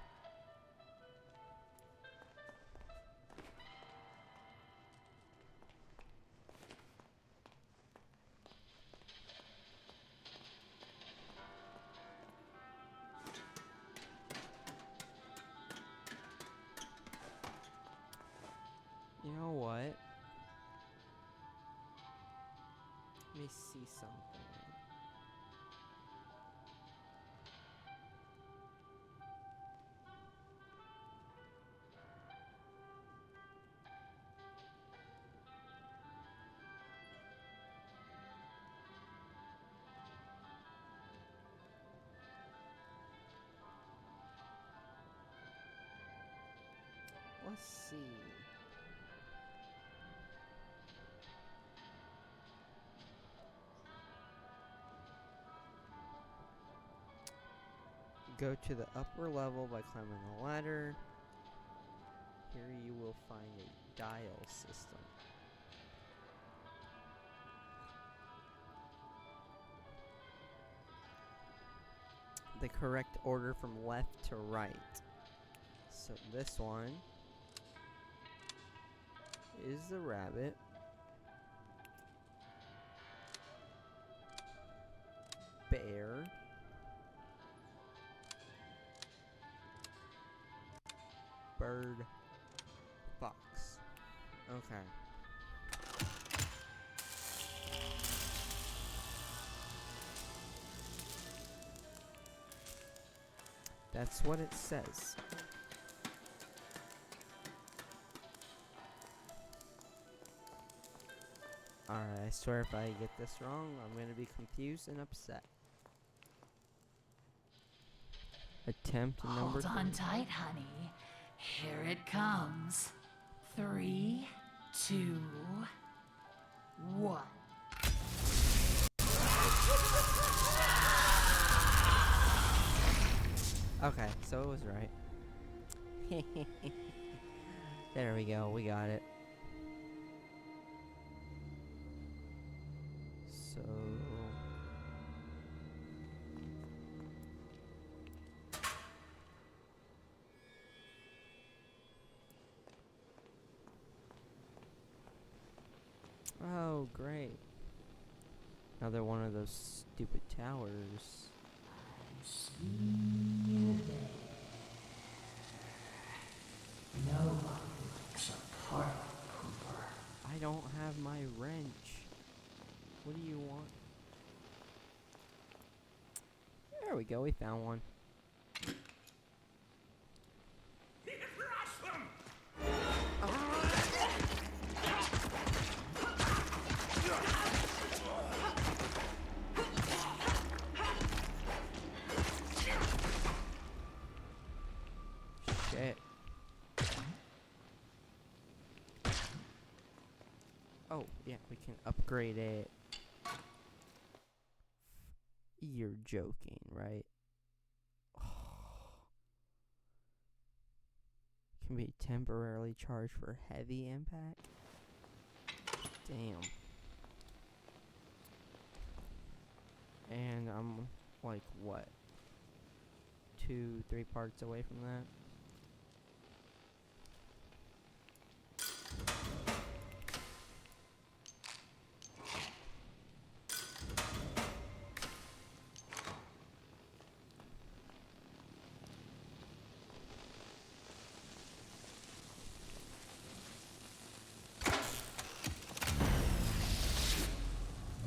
You know what? Let me see something. Let's see. Go to the upper level by climbing the ladder. Here you will find a dial system. The correct order from left to right. So this one is the rabbit. Bear. Bird. Fox. Okay. That's what it says. Alright, I swear if I get this wrong, I'm gonna be confused and upset. Attempt number Hold on 3. tight, honey. Here it comes. 3, 2, 1. Okay, so it was right. There we go, we got it. So... Oh, great. Another one of those stupid towers. Nobody likes a party pooper. I don't have my wrench. What do you want? There we go, we found one. Shit. Oh, yeah, we can upgrade it. You're joking, right? Can be temporarily charged for heavy impact? Damn. And I'm like, what? 2, 3 parts away from that?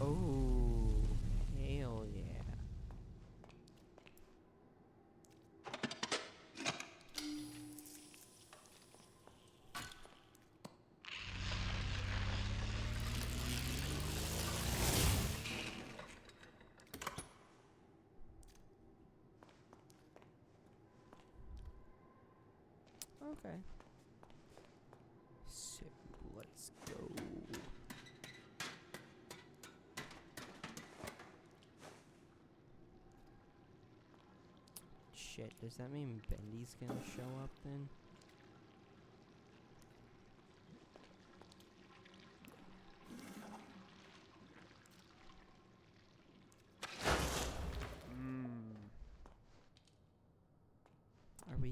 Oh, hell yeah. Okay. So, let's go. Shit, does that mean Bendy's gonna show up then?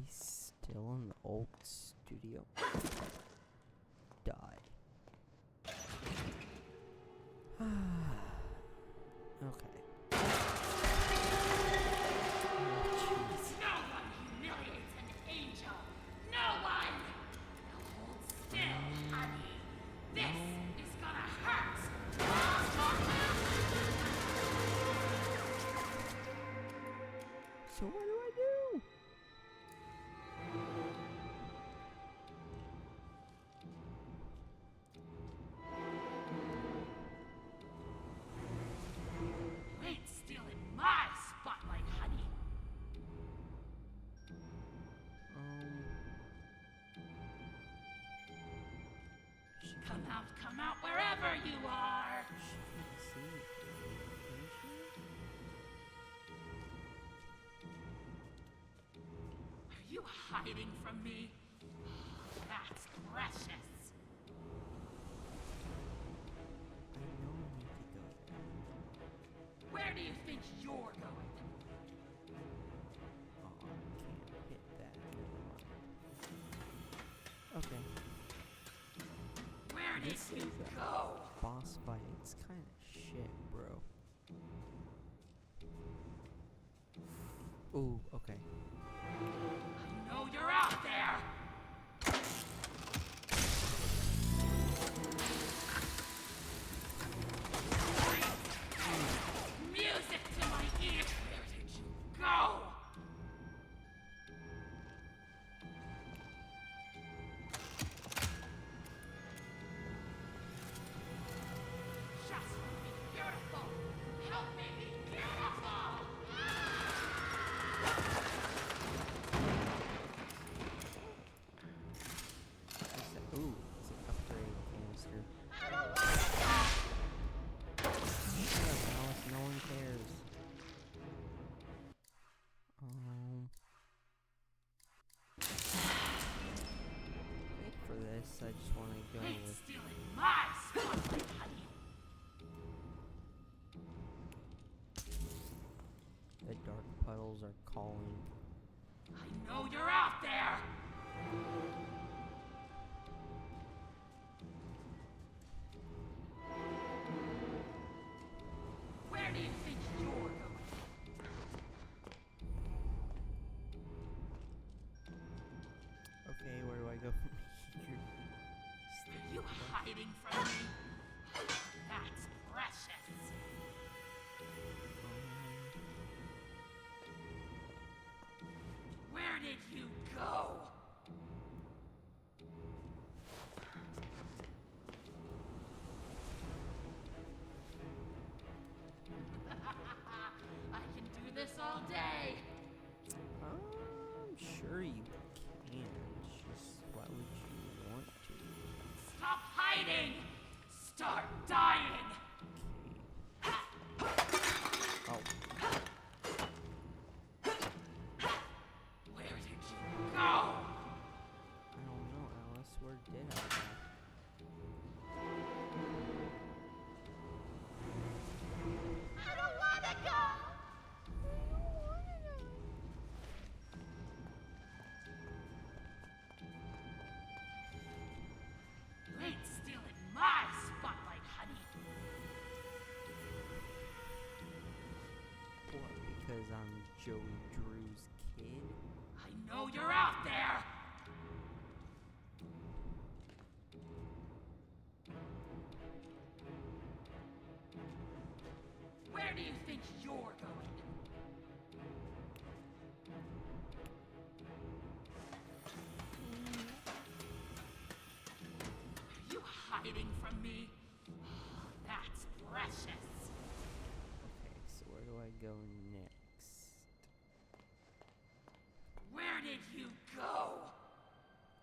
we still in the old studio? Die. Okay. No one humiliates an angel! No one! Now hold still, honey. This is gonna hurt! So what do I do? You ain't stealing my spotlight, honey. She Come out, wherever you are! can't see me. Can she? Are you hiding from me? That's precious. I know I need to go there. Where do you think you're going? Oh, I can't hit that. Never mind. Okay. Where did This you is a go? boss fight. It's kind of shit, bro. Ooh, okay. I know you're out there! Music to my ear! Where did you go? Just want to be beautiful! Help me be beautiful! Ooh, it's an upgrade canister. I don't want to Shut up, Alice. No one cares. I think for this, I just want to go Ain't with stealing my spotlight, honey! the dark puddles are calling. I know you're out there! Where do you think you're going? Okay, where do I go from here? Are you hiding from me? That's precious. Where did you go? I can do this all day. I'm sure you can. It's just, why would you want to? Stop hiding! Start dying! Oh, Where did you go? I don't know, Alice. Where did I go? I don't wanna go! You ain't stealing my spotlight, honey. What, because I'm Joey Drew's kid? I know you're out there! Where do you think you're going? Are you hiding from me? That's precious. Okay, so where do I go next? Where did you go?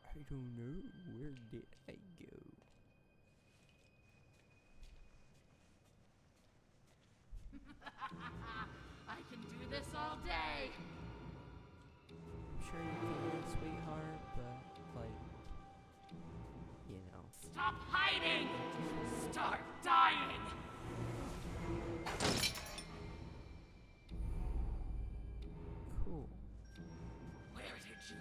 I don't know. Where did I go? I can do this all day. I'm sure you can, sweetheart, but, like, you know. Stop hiding! Start dying! Cool. Where did you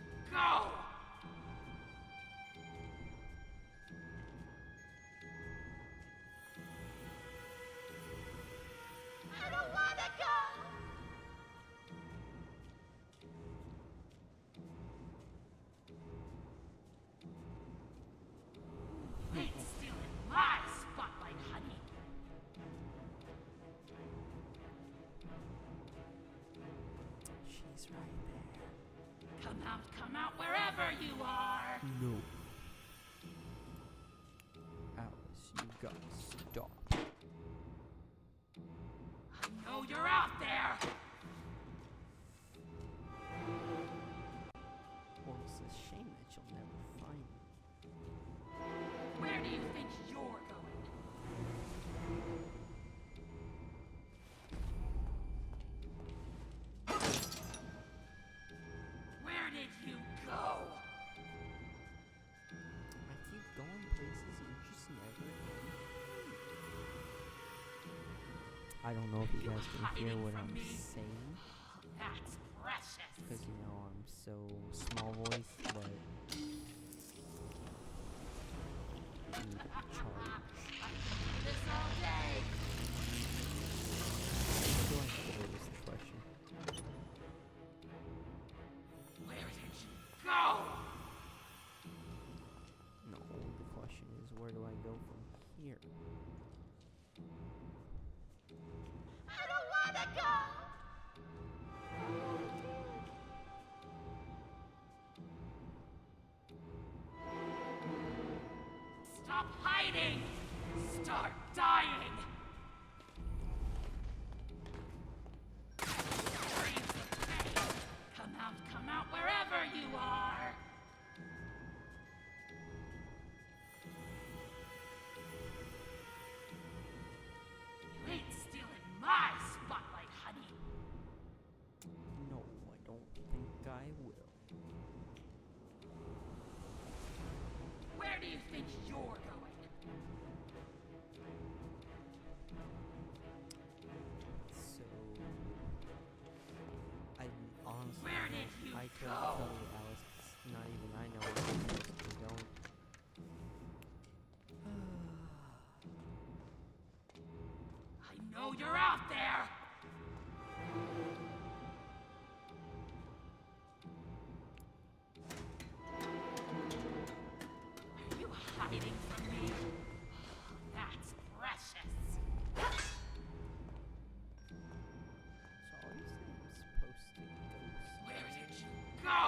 out wherever you are! No. Alice, you gotta stop. I know you're out there! Well, it's a shame that you'll never find me. Where do you think you're going? Where did you go? I keep going places you just never go. I don't know if you guys can hear what I'm saying, That's precious. because you know I'm so small voice, but I need to charge. This all day. How do I answer this question? Where did you go? No, the question is where do I go from here? I don't wanna go. Stop hiding. Start dying. Breathe the pain. Come out wherever you are. You ain't stealing my spotlight, honey. No, I don't think I will. Where do you think you're going? So, I honestly Where did you I couldn't go? tell you, Alice. 'Cause not even I know where I'm supposed to be going. I know you're out there. Are you hiding from me? That's precious. So obviously I'm supposed to go Where somewhere. did you go?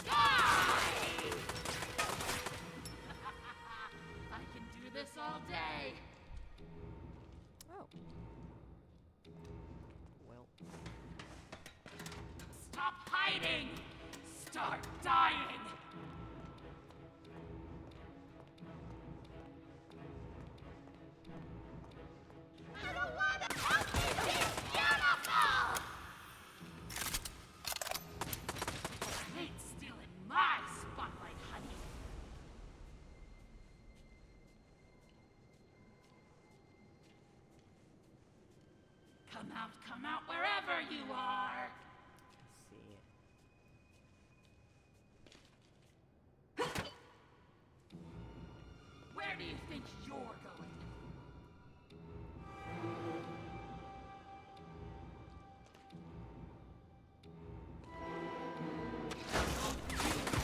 Die! I can do this all day. Oh. Well, Stop hiding! Start dying! I don't want to help you be beautiful! You ain't stealing my spotlight, honey. Come out wherever you are! I see it. Where do you think you're going?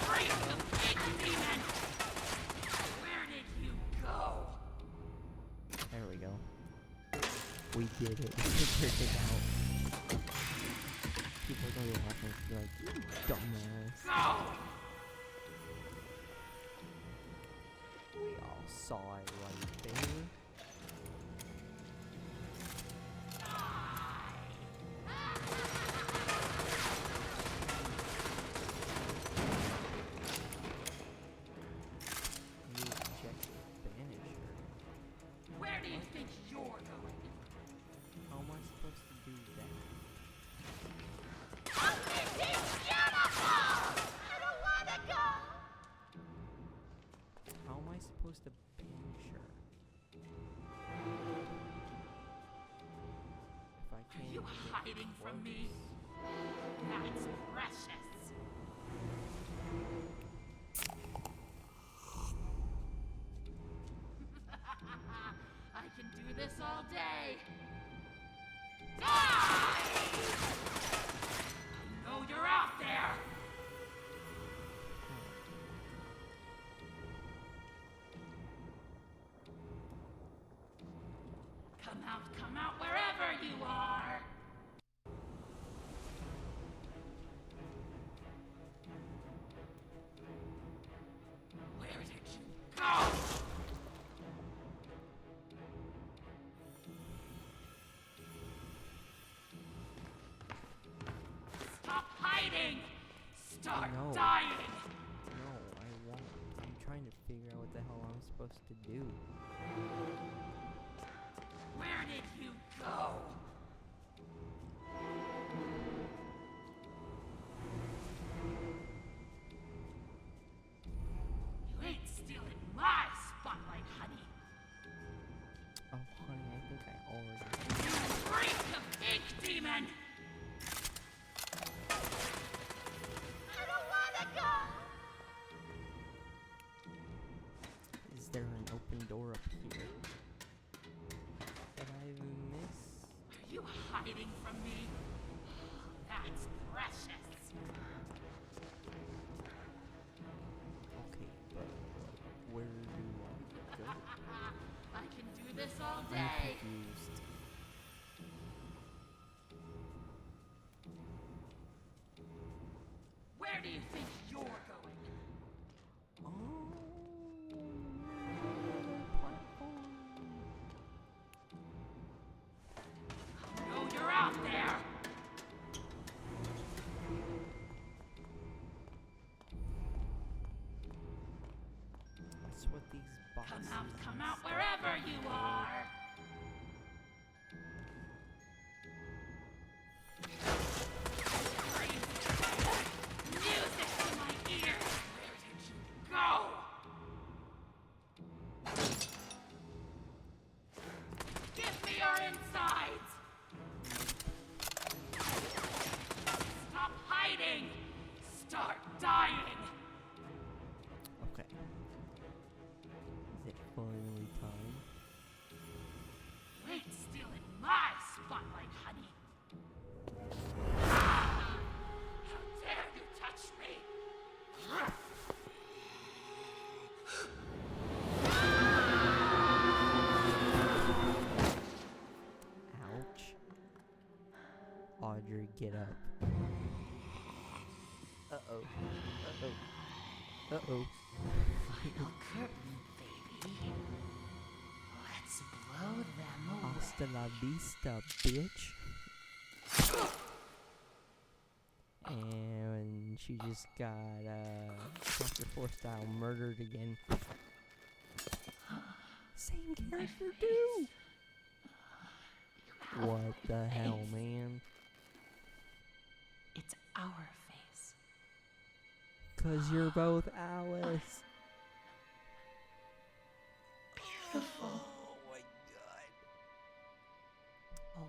Break the big demon! Where did you go? There we go. We did it. We figured it out. People are gonna be laughing and be like, you dumbass. Go! We all saw it right there. You check the banisher. Where do you think you're going? How am I supposed to do that? I don't wanna go! How am I supposed to banish her? If I Are can't you even get hiding from me? close. That's precious. I can do this all day. Die! I know you're out there. Come out wherever you are. dying! No, I won't. I'm trying to figure out what the hell I'm supposed to do. Where did you go? You ain't stealing my spotlight, honey. Oh, honey, I think I already... You freak of ink demon! I don't wanna go! Is there an open door up here that I missed? Are you hiding from me? That's precious. Okay, but where do I go? I can do this all I'm day. confused. Where do you think you're going? Oh, platform. No, you're out there. That's what these boxes Come and out stuff wherever you are. Music to my ears. Where did you go? Give me your insides. Stop hiding. Start dying. Okay. Is it finally time? You ain't stealing my spotlight, honey. How dare you touch me? Ouch. Audrey, get up. Uh-oh. Uh-oh. Uh-oh. Final curtain, baby. Let's blow them away. Hasta la vista, bitch. And she just got, Chapter 4 style murdered again. Same character, too! What the hell, man? It's our face. 'Cause you're both Alice. Beautiful. Oh my god.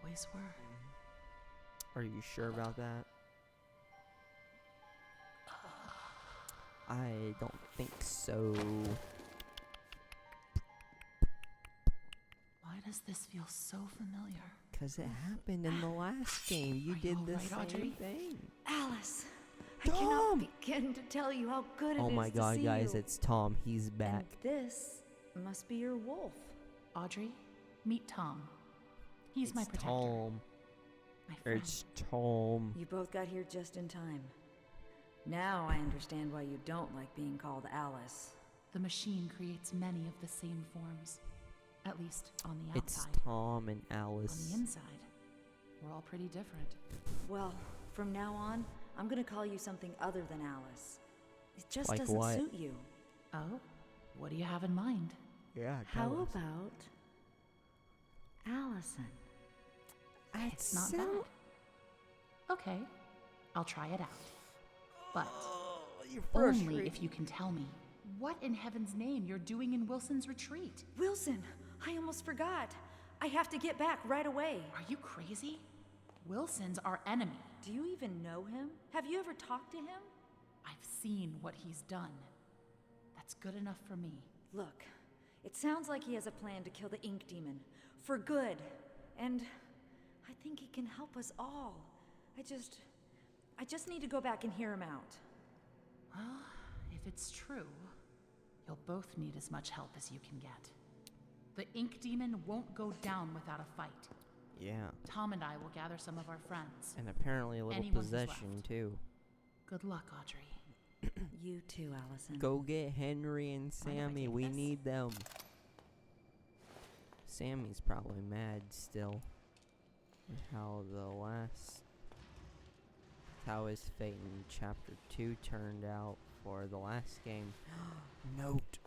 Always were. Are you sure about that? I don't think so. Why does this feel so familiar? 'Cause it happened in the last game. You Are you did the alright, same Audrey? thing. Alice, I Tom! cannot begin to tell you how good it is Oh my to god, see guys, you. it's Tom. He's back. And this must be your wolf. Audrey, meet Tom. He's my It's protector. Tom. My friend. It's Tom. You both got here just in time. Now I understand why you don't like being called Alice. The machine creates many of the same forms. At least on the It's outside. Tom and On Alice. the inside, we're all pretty different. Well, from now on, I'm gonna call you something other than Alice. It just Like doesn't what? suit you. Oh? What do you have in mind? Yeah, How about Allison? It's not bad. Okay, I'll try it out. But You're only if you can tell me what in heaven's name you're doing in Wilson's retreat. Wilson, I almost forgot. I have to get back right away. Are you crazy? Wilson's our enemy. Do you even know him? Have you ever talked to him? I've seen what he's done. That's good enough for me. Look, it sounds like he has a plan to kill the ink demon. For good. And I think he can help us all. I just need to go back and hear him out. Well, if it's true, you'll both need as much help as you can get. The ink demon won't go down without a fight. Yeah. Tom and I will gather some of our friends. And apparently a little Anyone who's possession, left. too. Good luck, Audrey. You too, Allison. Go get Henry and Mind if I Sammy. take We this? need them. Sammy's probably mad still. With how his fate in Chapter 2 turned out. for the last game. Note.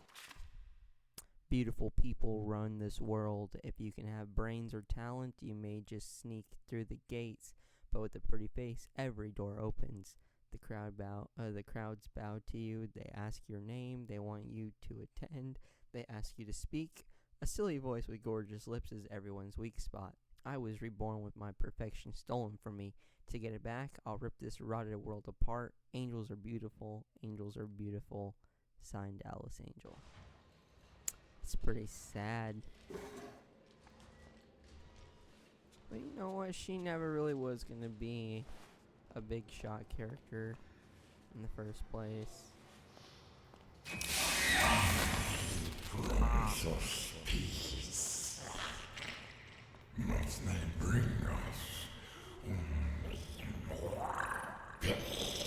Beautiful people run this world. If you can have brains or talent, you may just sneak through the gates. But with a pretty face, every door opens. The crowds bow to you. They ask your name. They want you to attend. They ask you to speak. A silly voice with gorgeous lips is everyone's weak spot. I was reborn with my perfection stolen from me. To get it back, I'll rip this rotted world apart. Angels are beautiful. Angels are beautiful. Signed, Alice Angel. It's pretty sad. But you know what? She never really was going to be a big shot character in the first place. Promise peace. Must they bring us only more peace?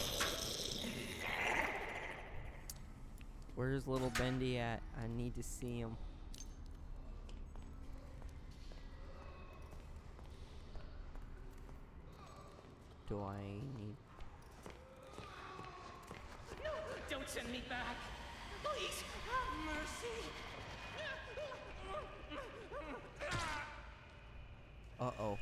Where's little Bendy at? I need to see him. Do I need... No, don't send me back. Please, have mercy. Uh-oh.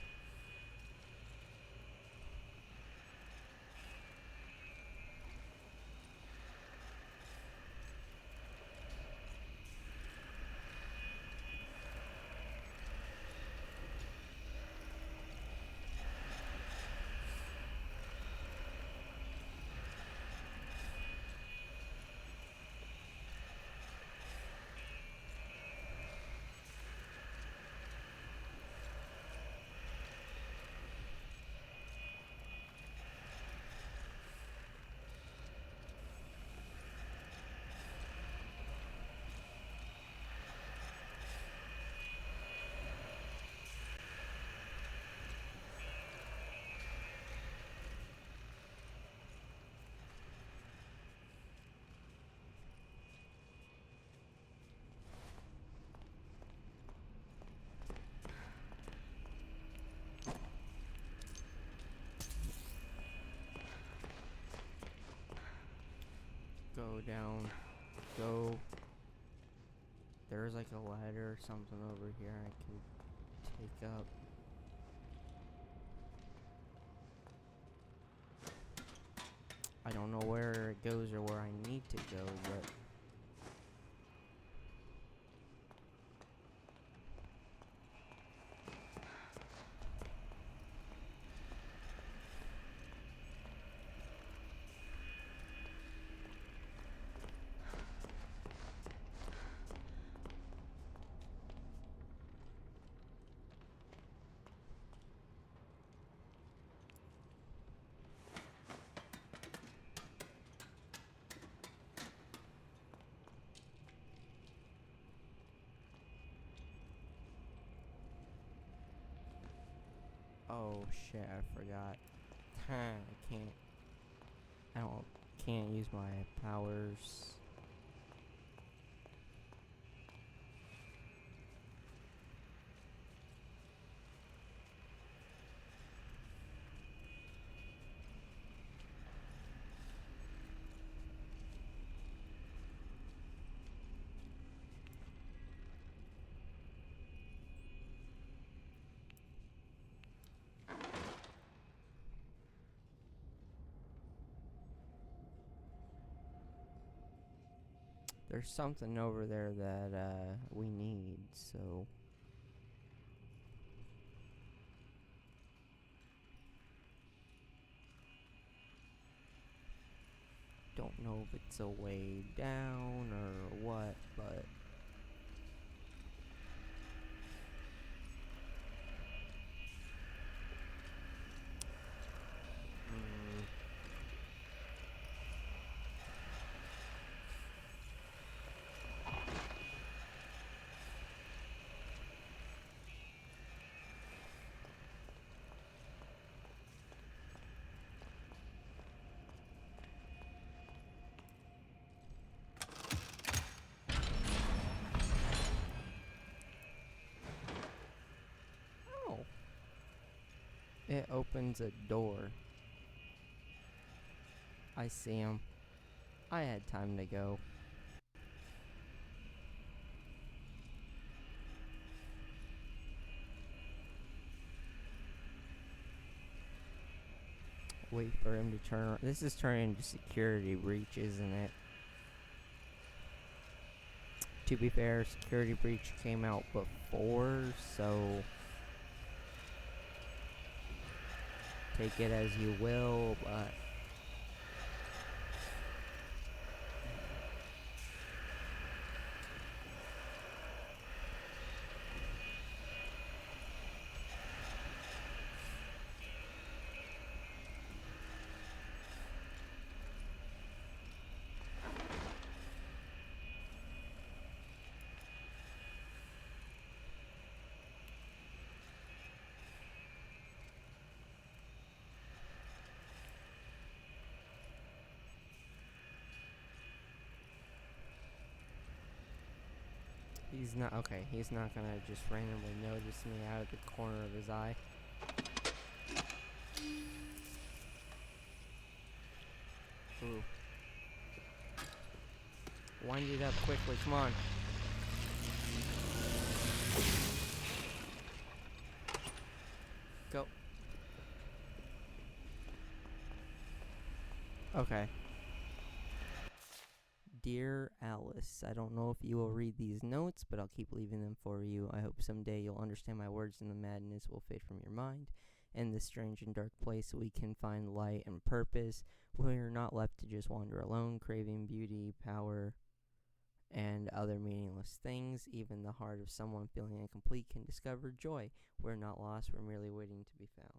Go down. Go. There's like a ladder or something over here I can take up. I don't know where it goes or where I need to go, but... Oh shit, I forgot. I can't use my powers. There's something over there that we need, so... Don't know if it's a way down or what, but... It opens a door. I see him. I had time to go. Wait for him to turn around. This is turning into security breach, isn't it? To be fair, security breach came out before, so take it as you will, but he's not, okay, he's not gonna just randomly notice me out of the corner of his eye. Ooh. Wind it up quickly, come on. Go. Okay. Dear Alice, I don't know if you will read these notes, but I'll keep leaving them for you. I hope someday you'll understand my words and the madness will fade from your mind. In this strange and dark place, we can find light and purpose. We're not left to just wander alone, craving beauty, power, and other meaningless things. Even the heart of someone feeling incomplete can discover joy. We're not lost, we're merely waiting to be found.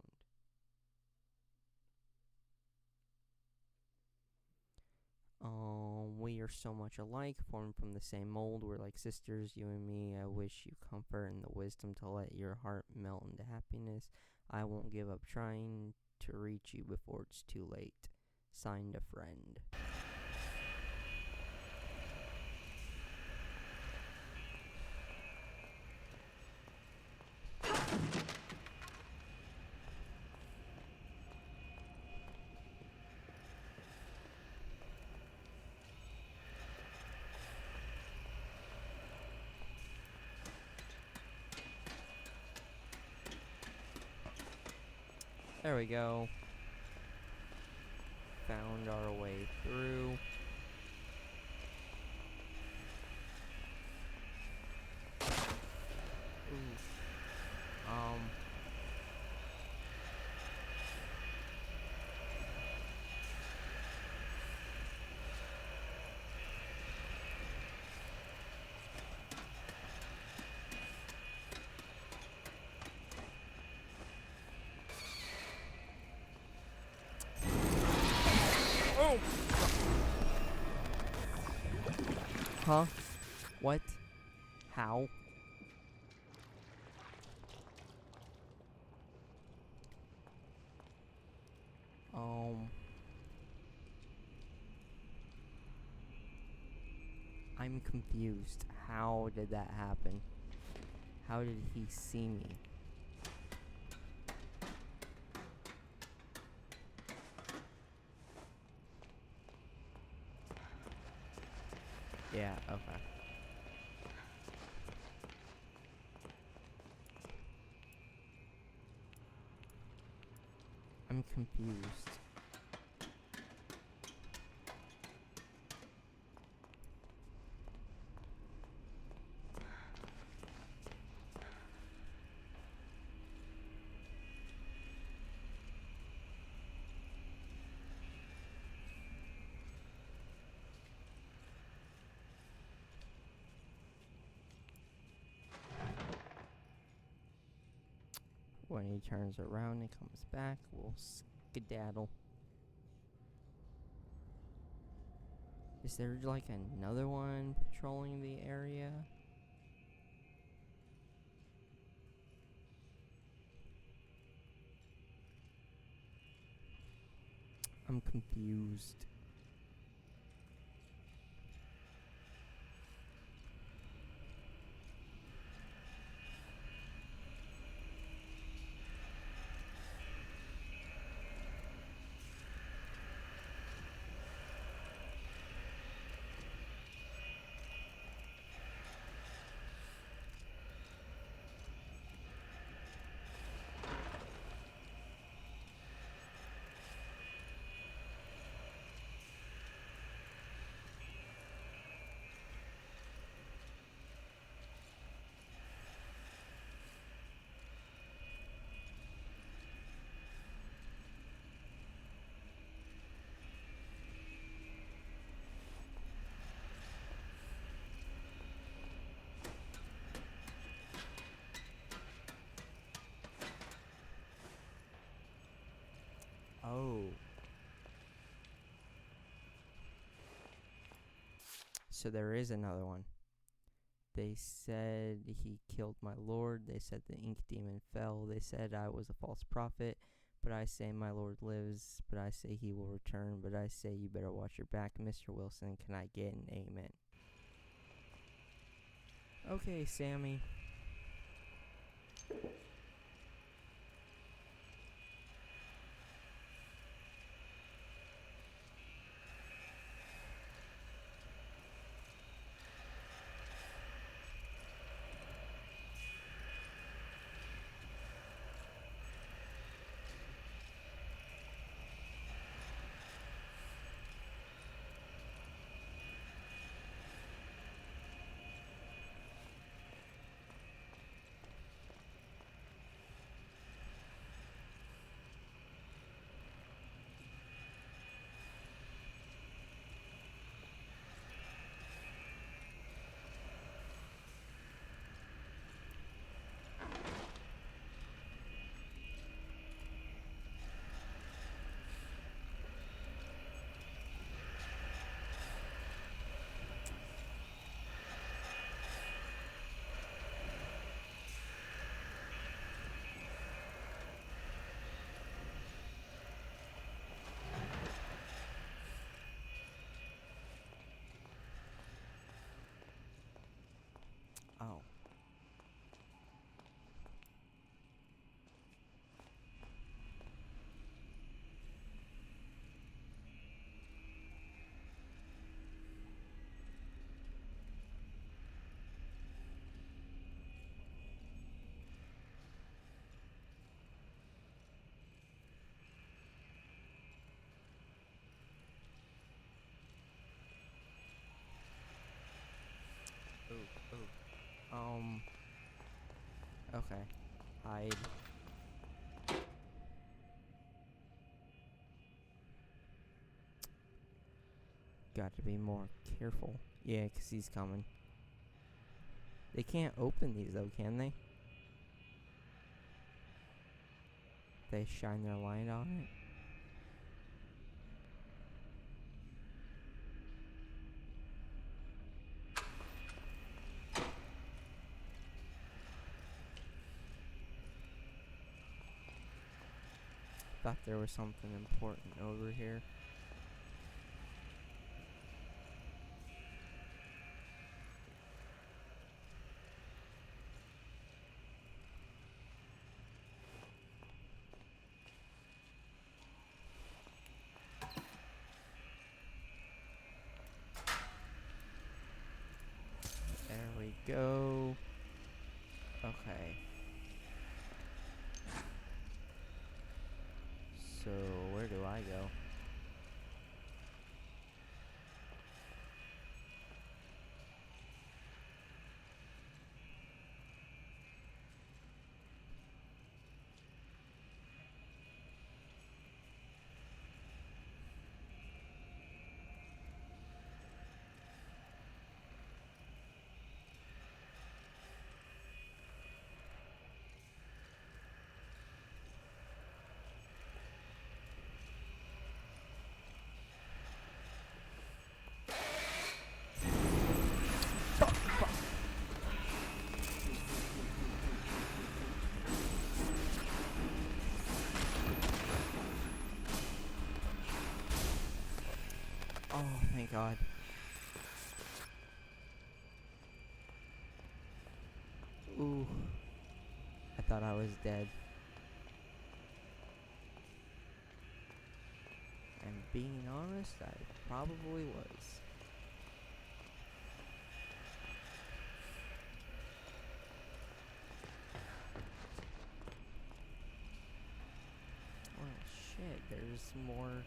We are so much alike, formed from the same mold. We're like sisters, you and me. I wish you comfort and the wisdom to let your heart melt into happiness. I won't give up trying to reach you before it's too late. Signed, a friend. There we go. Found our way through. Ooh. Oh! Huh? What? How? I'm confused. How did that happen? How did he see me? Yeah, okay. I'm confused. When he turns around and comes back, we'll skedaddle. Is there like another one patrolling the area? I'm confused. So there is another one. They said he killed my lord. They said the ink demon fell. They said I was a false prophet. But I say my lord lives. But I say he will return. But I say you better watch your back, Mr. Wilson. Can I get an amen? Okay, Sammy. Oh. Okay. Hide. Got to be more careful. Yeah, 'cause he's coming. They can't open these though, can they? They shine their light on it. Thought there was something important over here. There we go. Okay. So, where do I go? Oh, thank God. Ooh. I thought I was dead. And being honest, I probably was. Well, shit, there's more.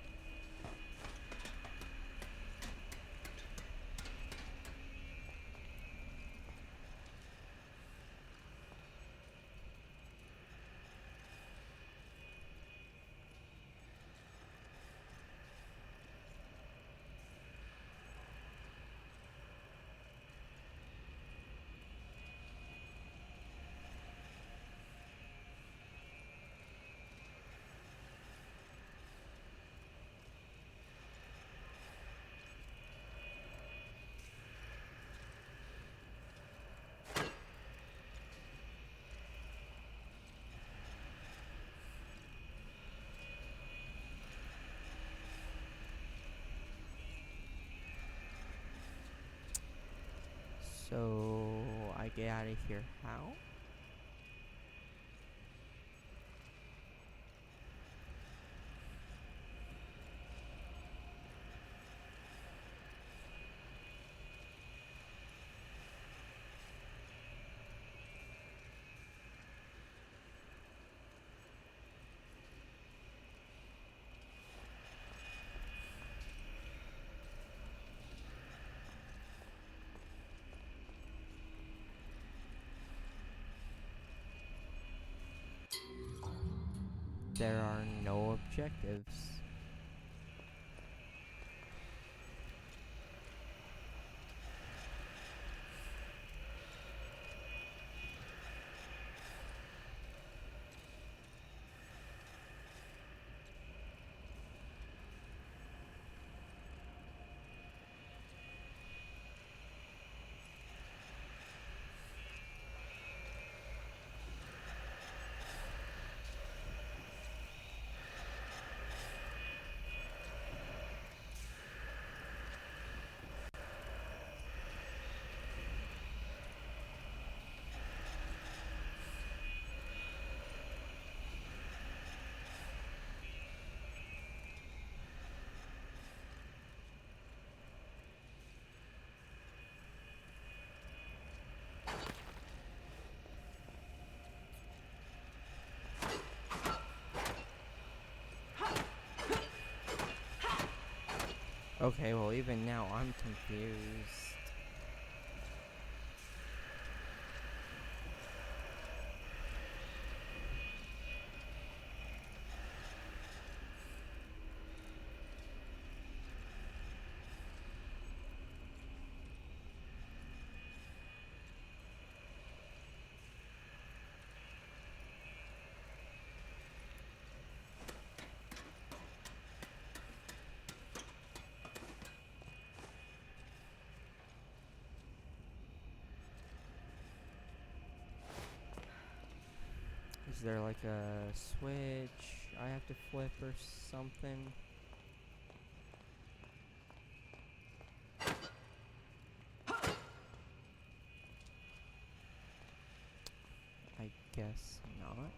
So I get out of here how? There are no objectives. Okay, well even now I'm confused. Is there like a switch I have to flip or something? I guess not.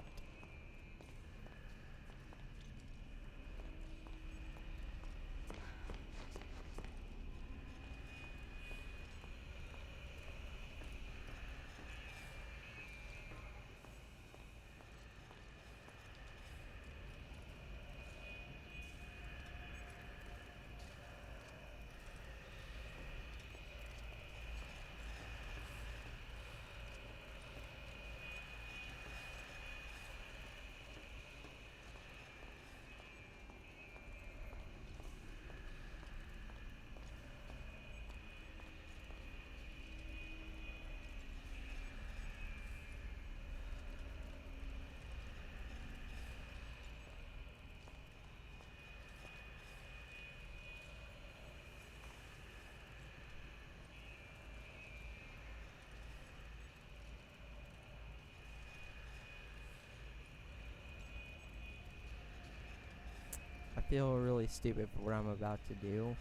I feel really stupid for what I'm about to do.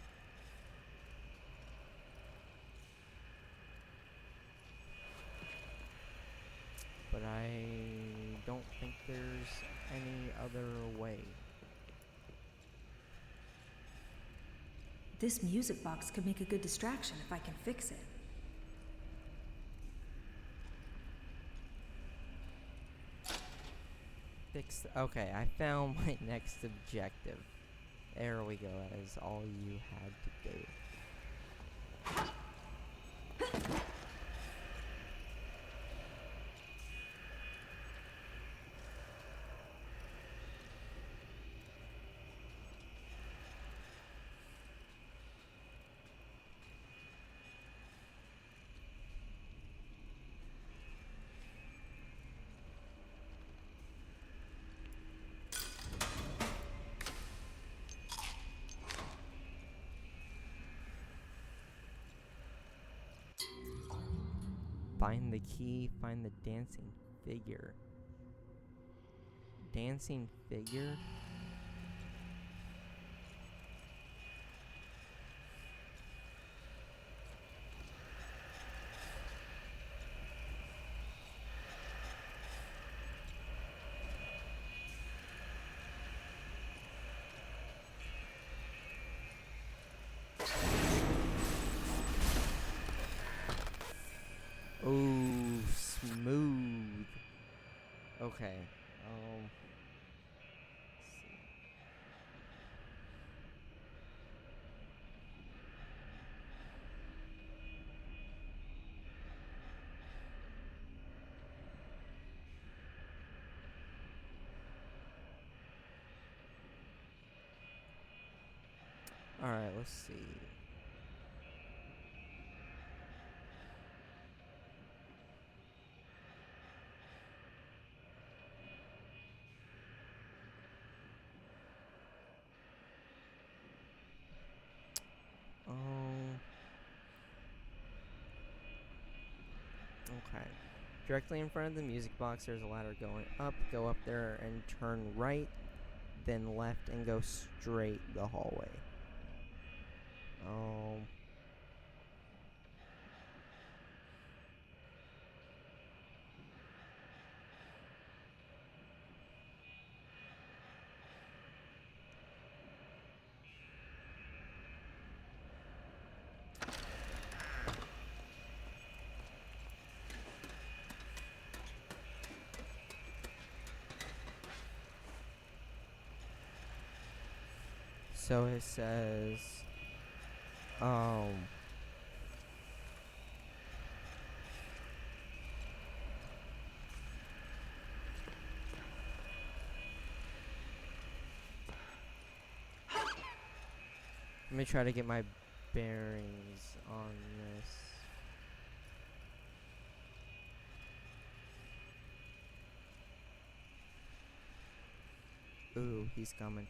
But I don't think there's any other way. This music box could make a good distraction if I can fix it. Okay, I found my next objective. There we go, that is all you had to do. Find the key, find the dancing figure. Dancing figure? Okay. Let's see. All right. Let's see. Okay. Directly in front of the music box, there's a ladder going up. Go up there and turn right, then left, and go straight the hallway. So it says, let me try to get my bearings on this. Ooh, he's coming.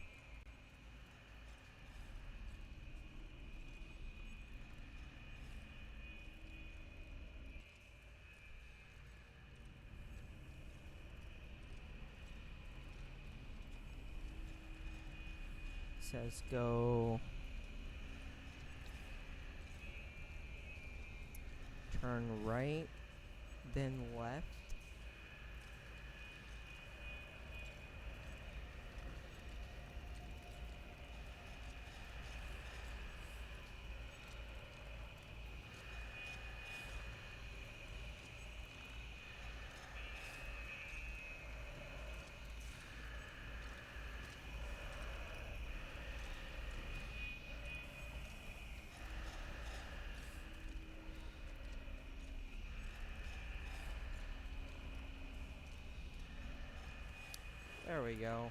Says go turn right, then left. There we go.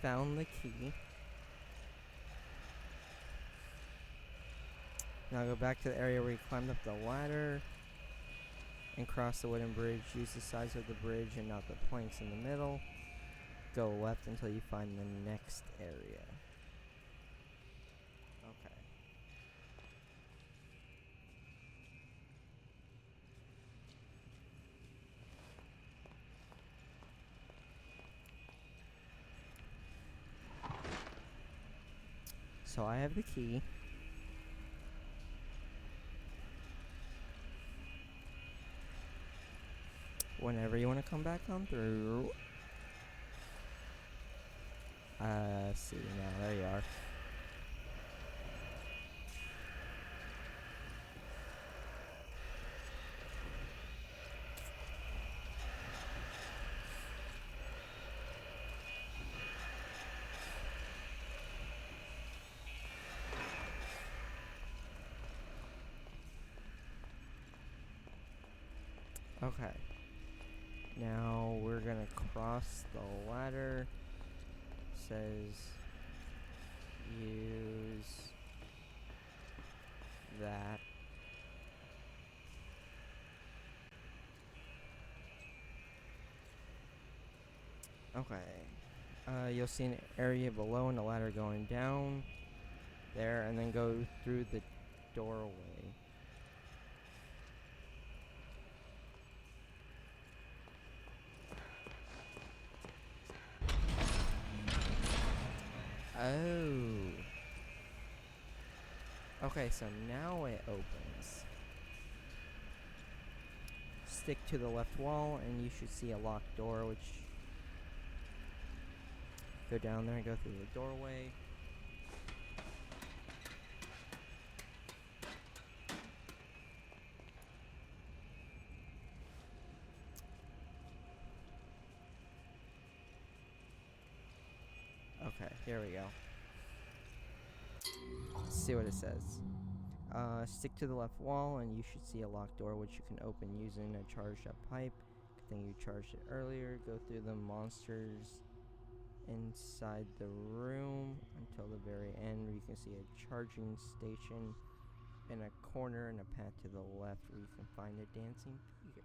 Found the key. Now go back to the area where you climbed up the ladder and cross the wooden bridge. Use the sides of the bridge and not the planks in the middle. Go left until you find the next area. Okay. So I have the key. Whenever you want to come back on through. See now, there you are. Okay. Now we're gonna cross the ladder. Says use that. Okay. You'll see an area below and a ladder going down there, and then go through the doorway. Oh. Okay, so now it opens. Stick to the left wall and you should see a locked door, which go down there and go through the doorway. Okay, here we go. Let's see what it says. Stick to the left wall and you should see a locked door which you can open using a charged up pipe. Good thing you charged it earlier. Go through the monsters inside the room until the very end where you can see a charging station in a corner and a path to the left where you can find a dancing figure.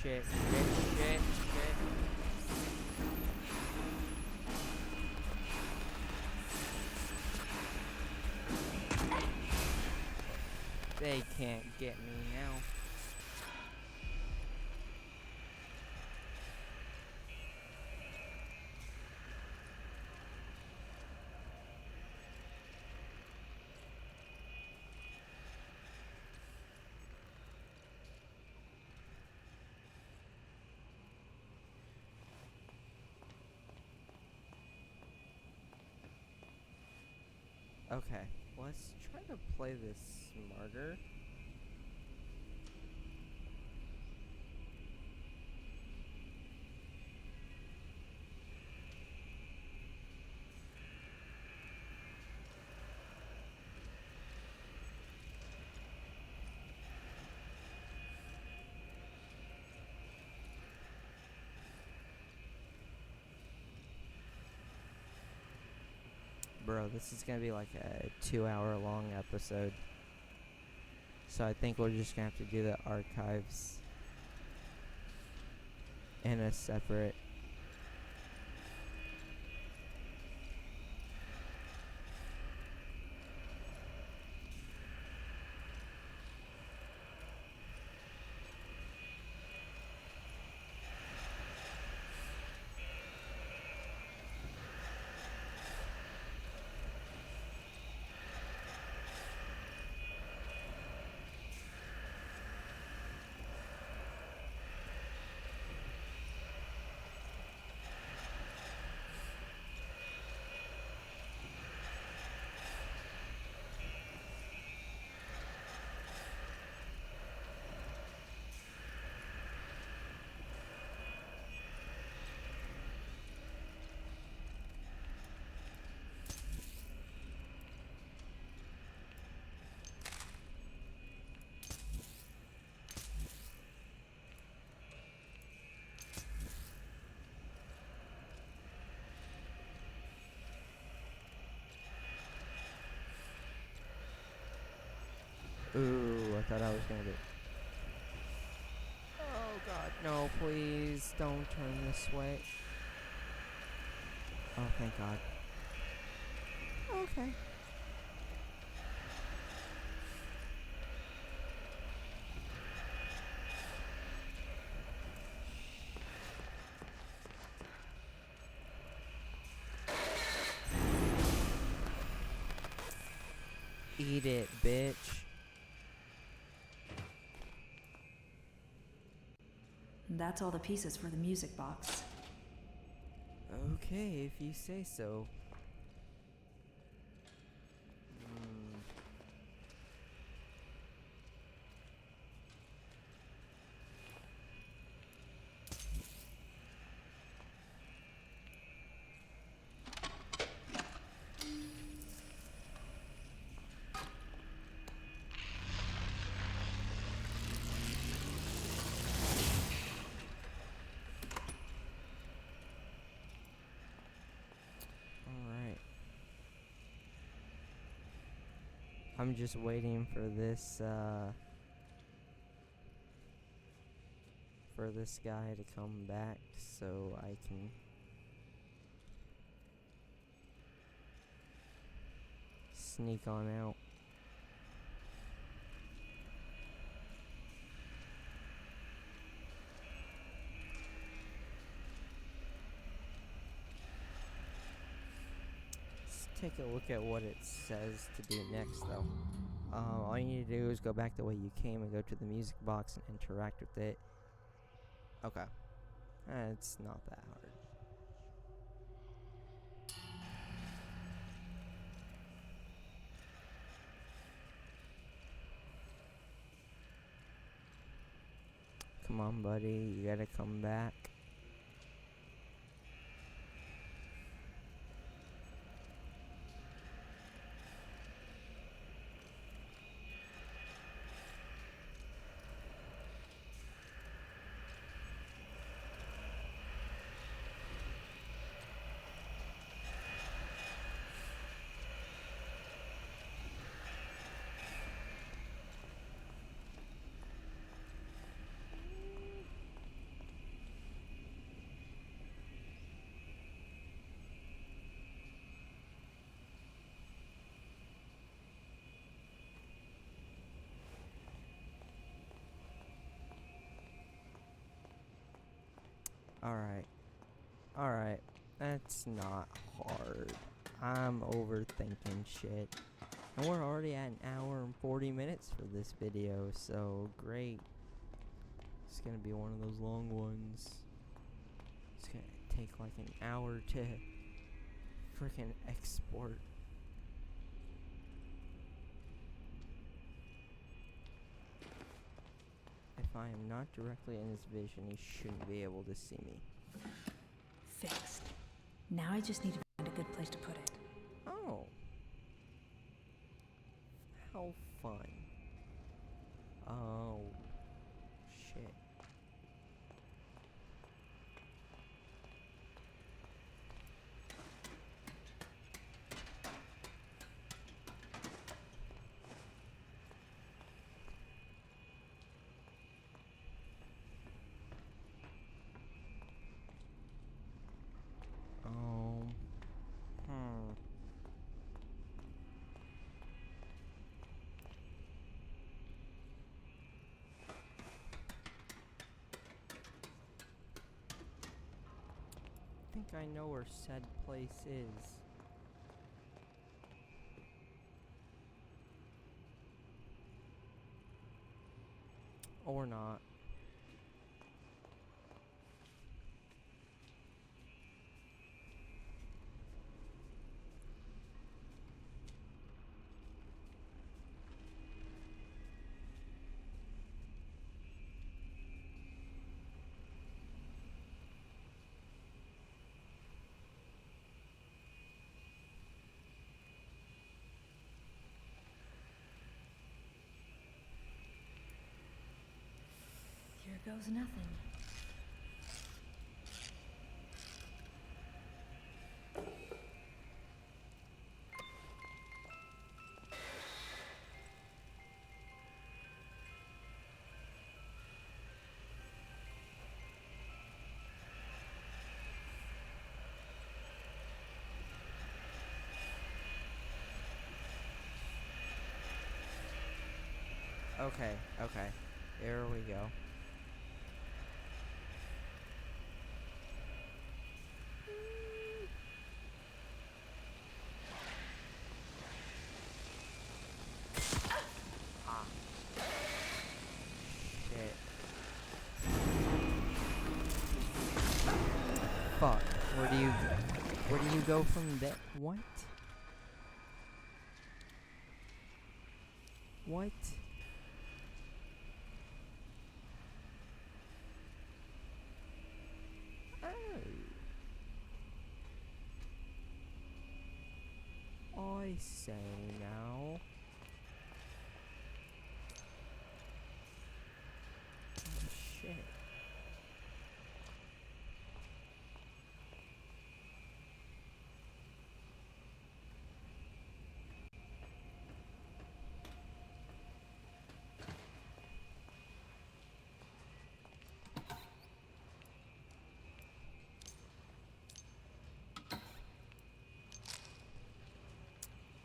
Shit. They can't get me now. Okay, let's try to play this smarter. Bro, this is gonna be like a 2-hour long episode. So I think we're just gonna have to do the archives in a separate. Ooh, I thought I was gonna get. Oh god, no, please don't turn this way. Oh, thank god. Okay. Eat it, bitch. that's all the pieces for the music box. Okay, if you say so. I'm just waiting for this guy to come back so I can sneak on out. Let's take a look at what it says to do next though. All you need to do is go back the way you came and go to the music box and interact with it. Okay. It's not that hard. Come on, buddy. You gotta come back. Alright, that's not hard. I'm overthinking shit. And we're already at an hour and 40 minutes for this video, so great. It's gonna be one of those long ones. It's gonna take like an hour to freaking export. If I am not directly in his vision, he shouldn't be able to see me. Fixed. Now I just need to find a good place to put it. Oh. How fun. Oh. Shit. I think I know where said place is. Or not. Here goes nothing. Okay. Here we go. Ah. Shit. Fuck. Where do you go from there? What? What? Oh. I say now. Oh shit.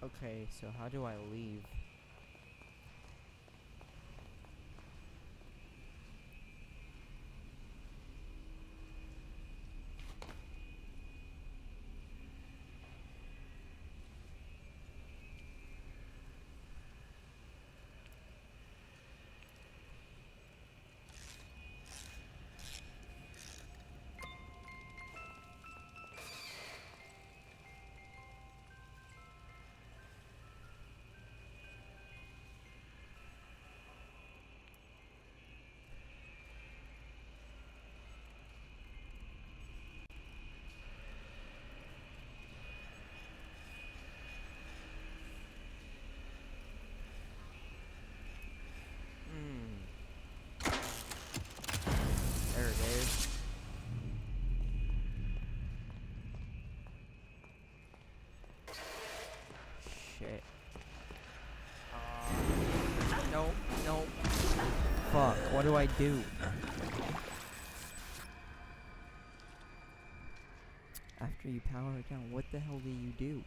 Okay, so how do I leave? There it is. Shit. Nope, nope. Fuck, what do I do? After you power it down, what the hell do you do?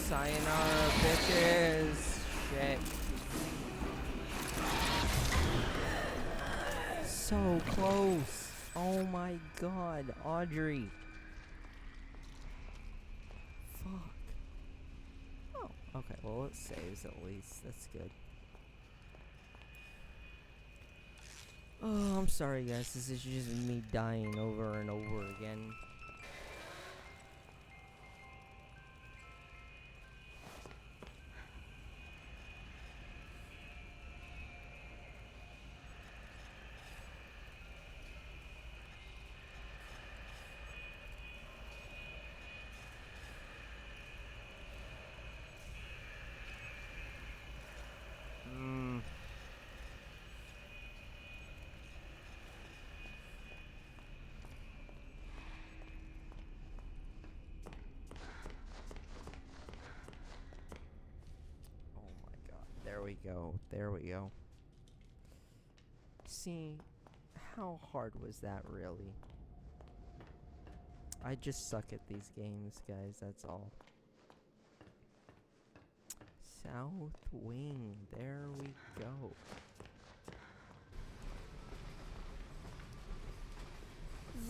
Sayonara, bitches. Shit. So close. Oh my god, Audrey. Fuck. Oh, okay. Well, it saves at least. That's good. Oh, I'm sorry, guys. This is just me dying over and over again. go. There we go. See, how hard was that really? I just suck at these games, guys, that's all. South Wing, there we go.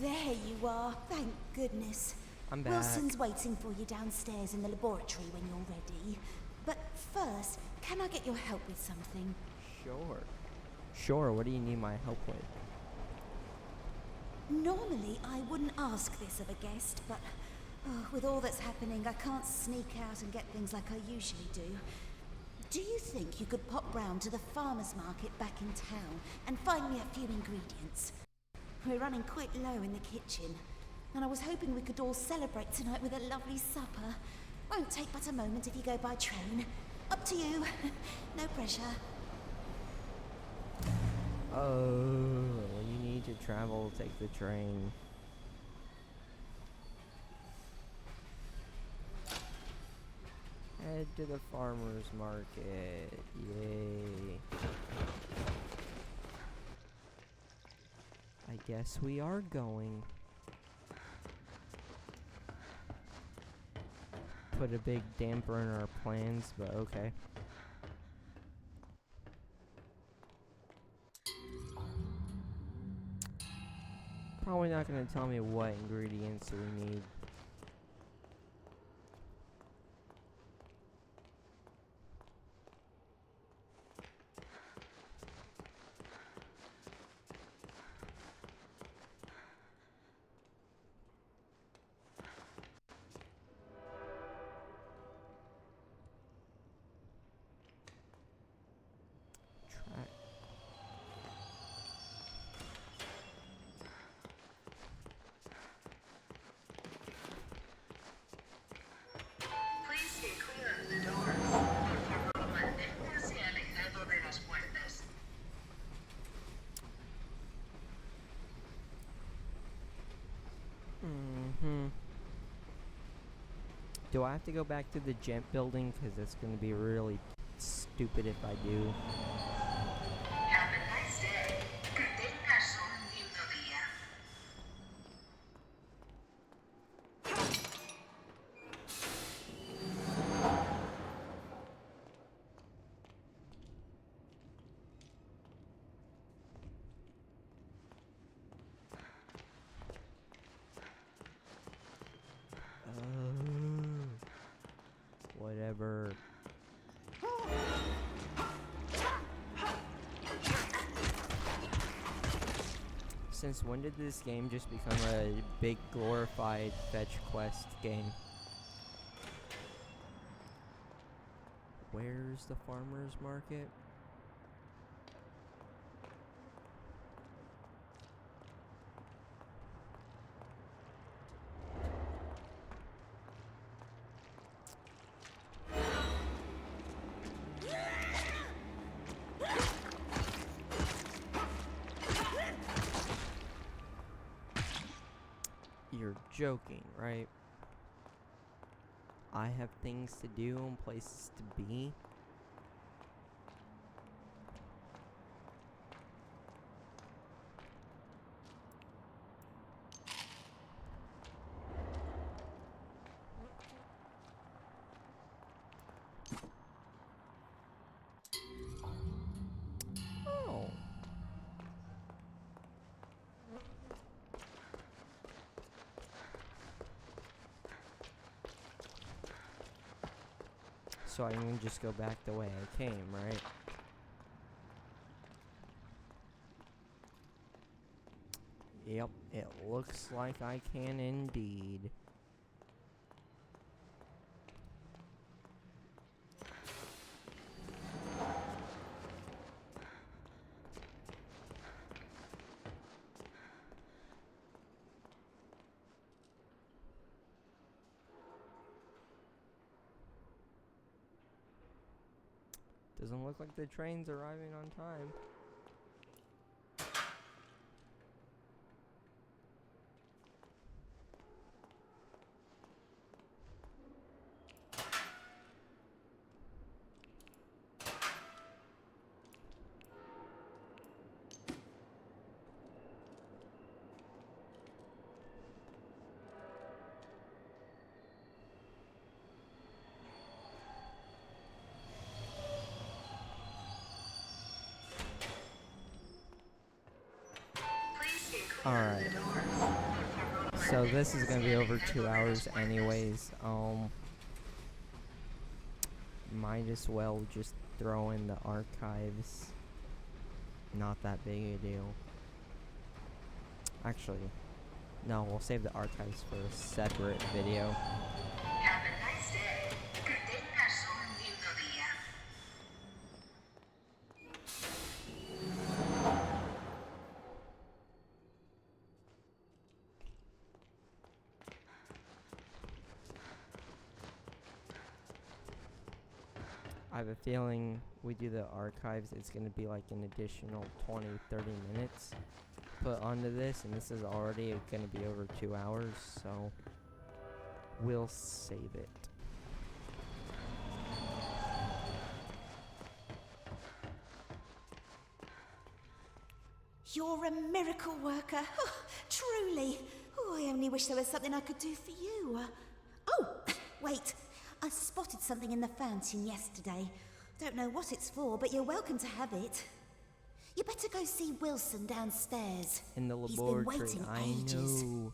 There you are, thank goodness. I'm back. Wilson's waiting for you downstairs in the laboratory when you're ready. But first, can I get your help with something? Sure. Sure, what do you need my help with? Normally, I wouldn't ask this of a guest, but with all that's happening, I can't sneak out and get things like I usually do. Do you think you could pop round to the farmer's market back in town and find me a few ingredients? We're running quite low in the kitchen, and I was hoping we could all celebrate tonight with a lovely supper. Won't take but a moment if you go by train. Up to you. No pressure. Oh, when you need to travel, take the train. Head to the farmer's market. Yay. I guess we are going. Put a big damper in our plans, but okay. Probably not gonna tell me what ingredients we need. Do I have to go back to the Gent building? Because it's going to be really stupid if I do. Have a nice day. Que tengas un lindo día. Whatever. Since when did this game just become a big glorified fetch quest game? Where's the farmer's market? You're joking, right? I have things to do and places to be. Oh. So I can just go back the way I came, right? Yep, it looks like I can indeed. Doesn't look like the train's arriving on time. Alright. So this is gonna be over 2 hours anyways. Might as well just throw in the archives. Not that big a deal. Actually, no, we'll save the archives for a separate video. Have a nice day. Que tengas un lindo día. I have a feeling we do the archives, it's going to be like an additional 20, 30 minutes put onto this, and this is already going to be over 2 hours, so we'll save it. You're a miracle worker. Oh, truly. Oh, I only wish there was something I could do for you. Oh, wait. I spotted something in the fountain yesterday. Don't know what it's for, but you're welcome to have it. You better go see Wilson downstairs. In the He's been laboratory, waiting I ages. know.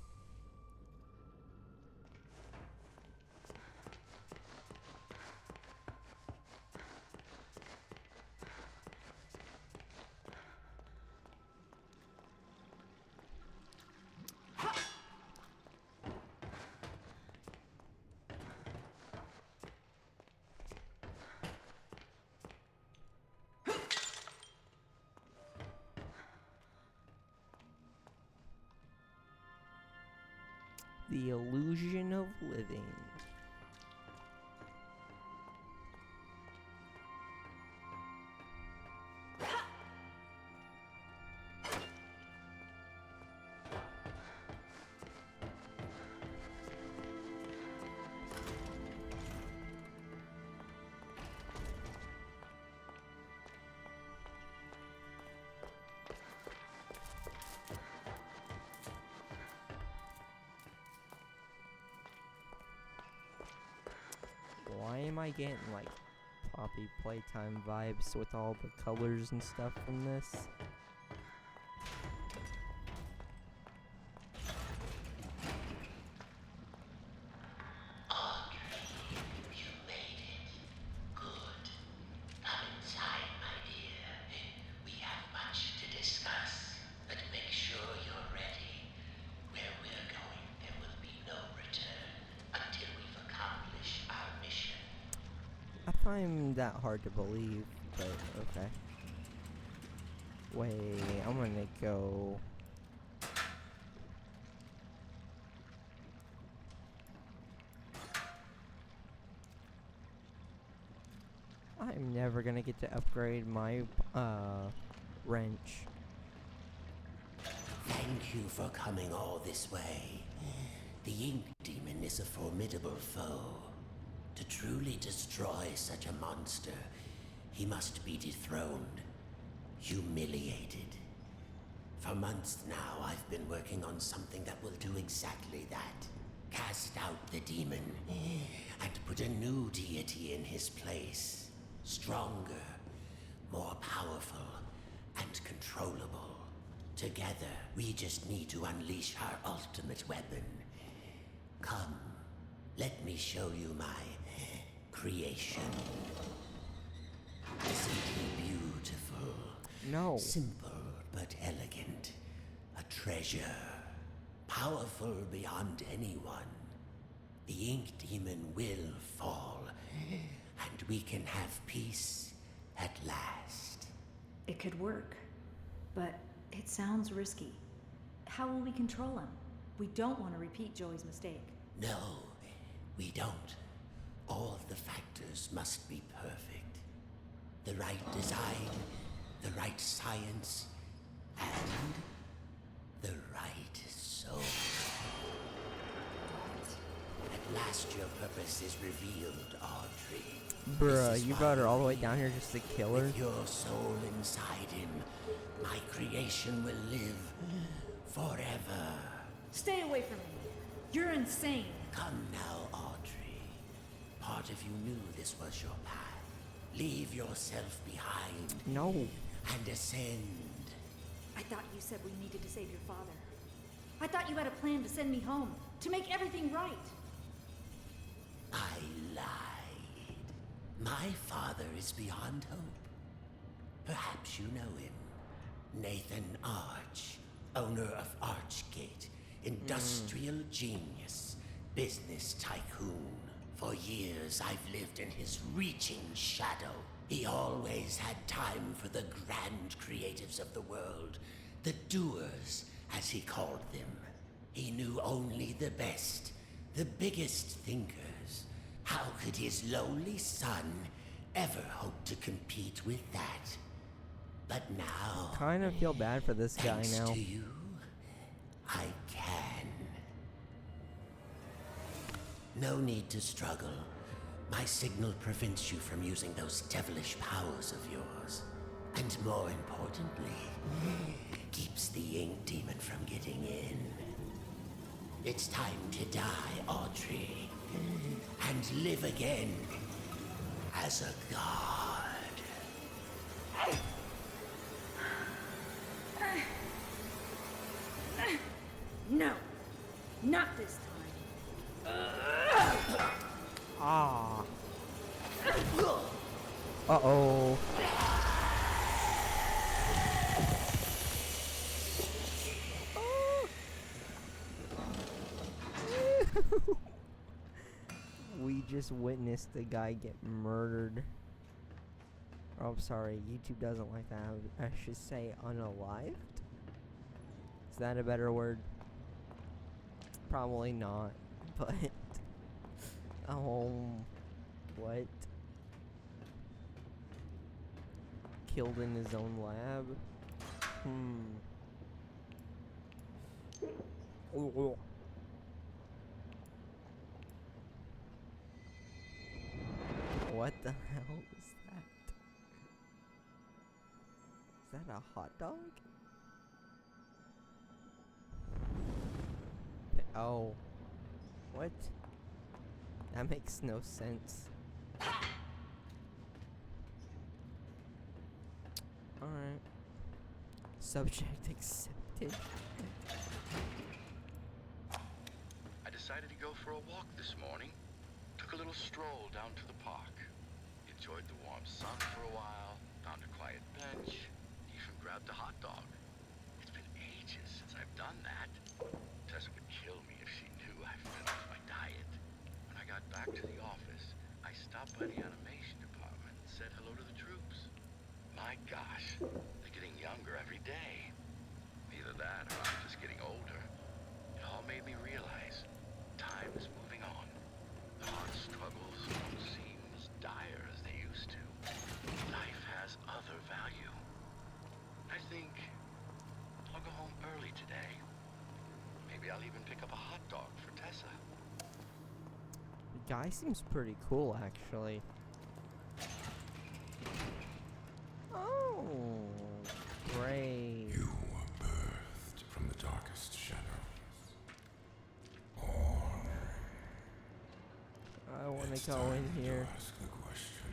The illusion of living. Why am I getting like Poppy Playtime vibes with all the colors and stuff from this? Audrey, you made it. Good. Come inside, my dear. We have much to discuss, but make sure you're ready. Where we're going, there will be no return until we've accomplished our mission. I find that hard to believe, but okay. Wait, I'm gonna go. I'm never gonna get to upgrade my wrench. Thank you for coming all this way. The Ink Demon is a formidable foe. To truly destroy such a monster, he must be dethroned, humiliated. For months now, I've been working on something that will do exactly that. Cast out the demon, and put a new deity in his place. Stronger, more powerful, and controllable. Together, we just need to unleash our ultimate weapon. Come, let me show you my creation. Isn't he beautiful? No. Simple but elegant. A treasure. Powerful beyond anyone. The Ink Demon will fall, and we can have peace at last. It could work, but it sounds risky. How will we control him? We don't want to repeat Joey's mistake. No, we don't. All of the factors must be perfect. The right design, the right science, and the right soul. At last your purpose is revealed, Audrey. Bruh, you brought her all the way down here just to kill her? With your soul inside him, my creation will live forever. Stay away from me. You're insane. Come now, Audrey. Part of you knew this was your path. Leave yourself behind. No. And ascend. I thought you said we needed to save your father. thought you had a plan to send me home, to make everything right. I lied. My father is beyond hope. Perhaps you know him. Nathan Arch, owner of Archgate, industrial genius, business tycoon. For years I've lived in his reaching shadow. He always had time for the grand creatives of the world, the doers, as he called them. He knew only the best, the biggest thinkers. How could his lowly son ever hope to compete with that? But now, Kind of feel bad for this guy thanks now. to you, I can. No need to struggle. My signal prevents you from using those devilish powers of yours. And more importantly, keeps the ink demon from getting in. It's time to die, Audrey, and live again as a god. No, not this time. Ah. Uh-oh. We just witnessed the guy get murdered. Oh, I'm sorry, YouTube doesn't like that. I should say unalived? Is that a better word? Probably not, but... what? Killed in his own lab? Oh. What the hell is that? Is that a hot dog? Oh. What? That makes no sense. Alright. Subject accepted. I decided to go for a walk this morning. Took a little stroll down to the park. Enjoyed the warm sun for a while, found a quiet bench, even grabbed a hot dog. It's been ages since I've done that. Tessa would kill me if she knew I fell off my diet. When I got back to the office, I stopped by the animation department and said hello to the troops. My gosh, they're getting younger every day. Either that or I'm just getting older. It all made me realize time is moving on. The hard struggles don't seem as dire as they used to. Life has other value. I think I'll go home early today. Maybe I'll even pick up a hot dog for Tessa. The guy seems pretty cool, actually. Oh, great. You were birthed from the darkest shadows. I want It's to go time in here. to ask the question.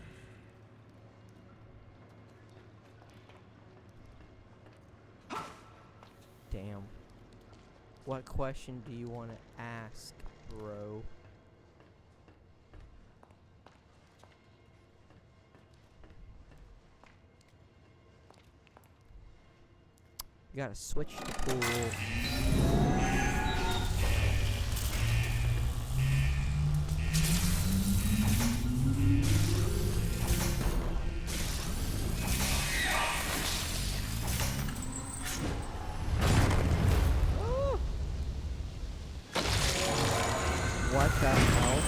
Damn. What question do you want to ask, bro? You gotta switch the pool. What the hell?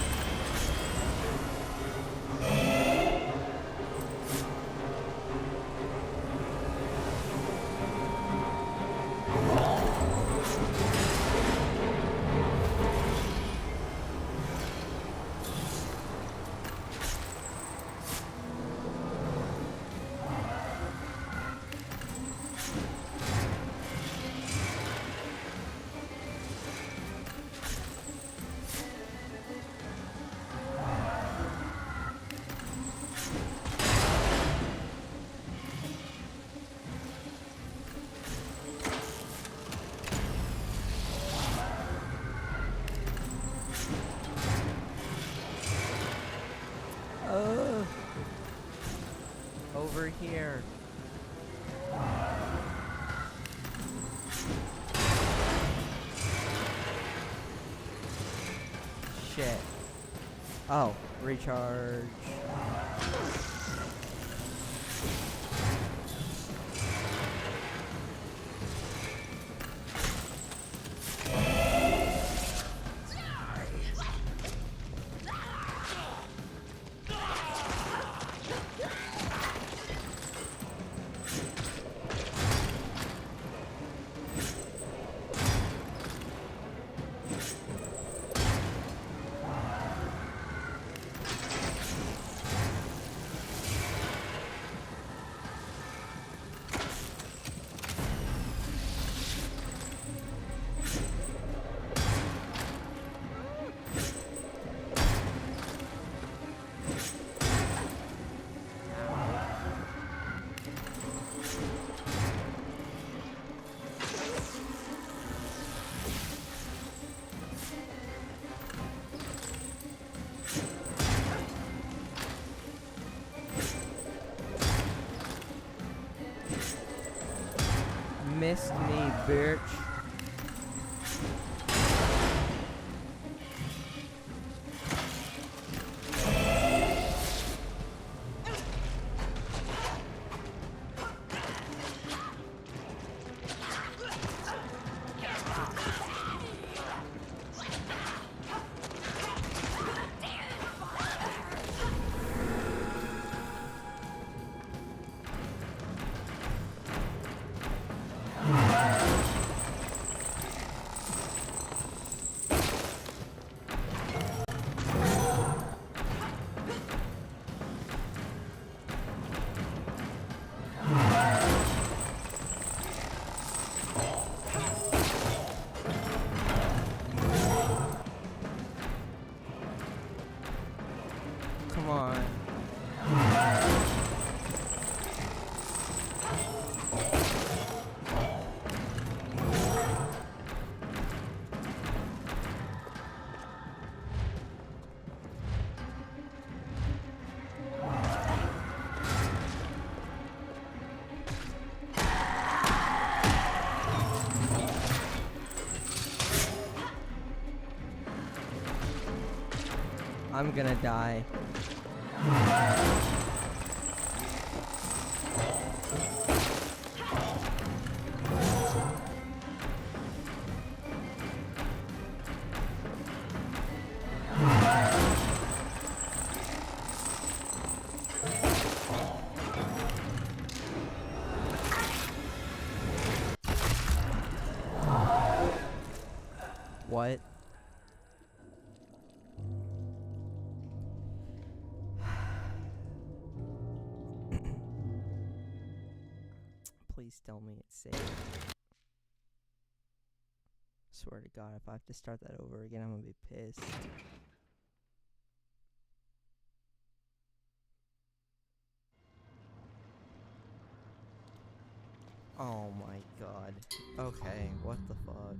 over here. Shit. Oh, recharge. Missed me, bitch. Come on. I'm gonna die. What? Please tell me it's safe. Swear to God, if I have to start that over again, I'm gonna be pissed. Oh my God. Okay, what the fuck?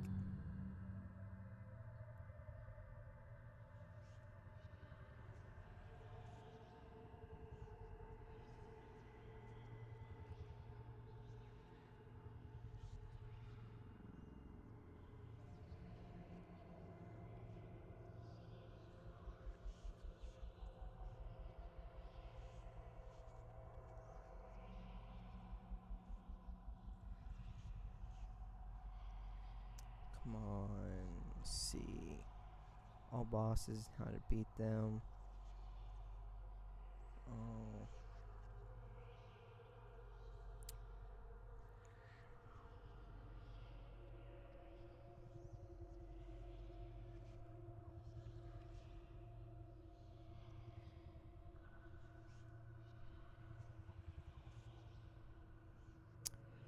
Come on, see. All bosses, how to beat them. Oh.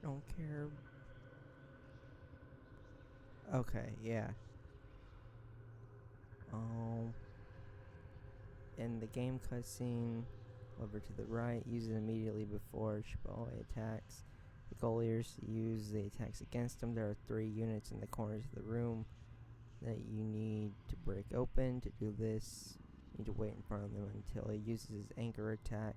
Don't care. Okay, yeah. In the game cutscene, over to the right, use it immediately before Chipotle attacks. The goal here is to use the attacks against him. There are 3 units in the corners of the room that you need to break open. To do this, you need to wait in front of them until he uses his anchor attack.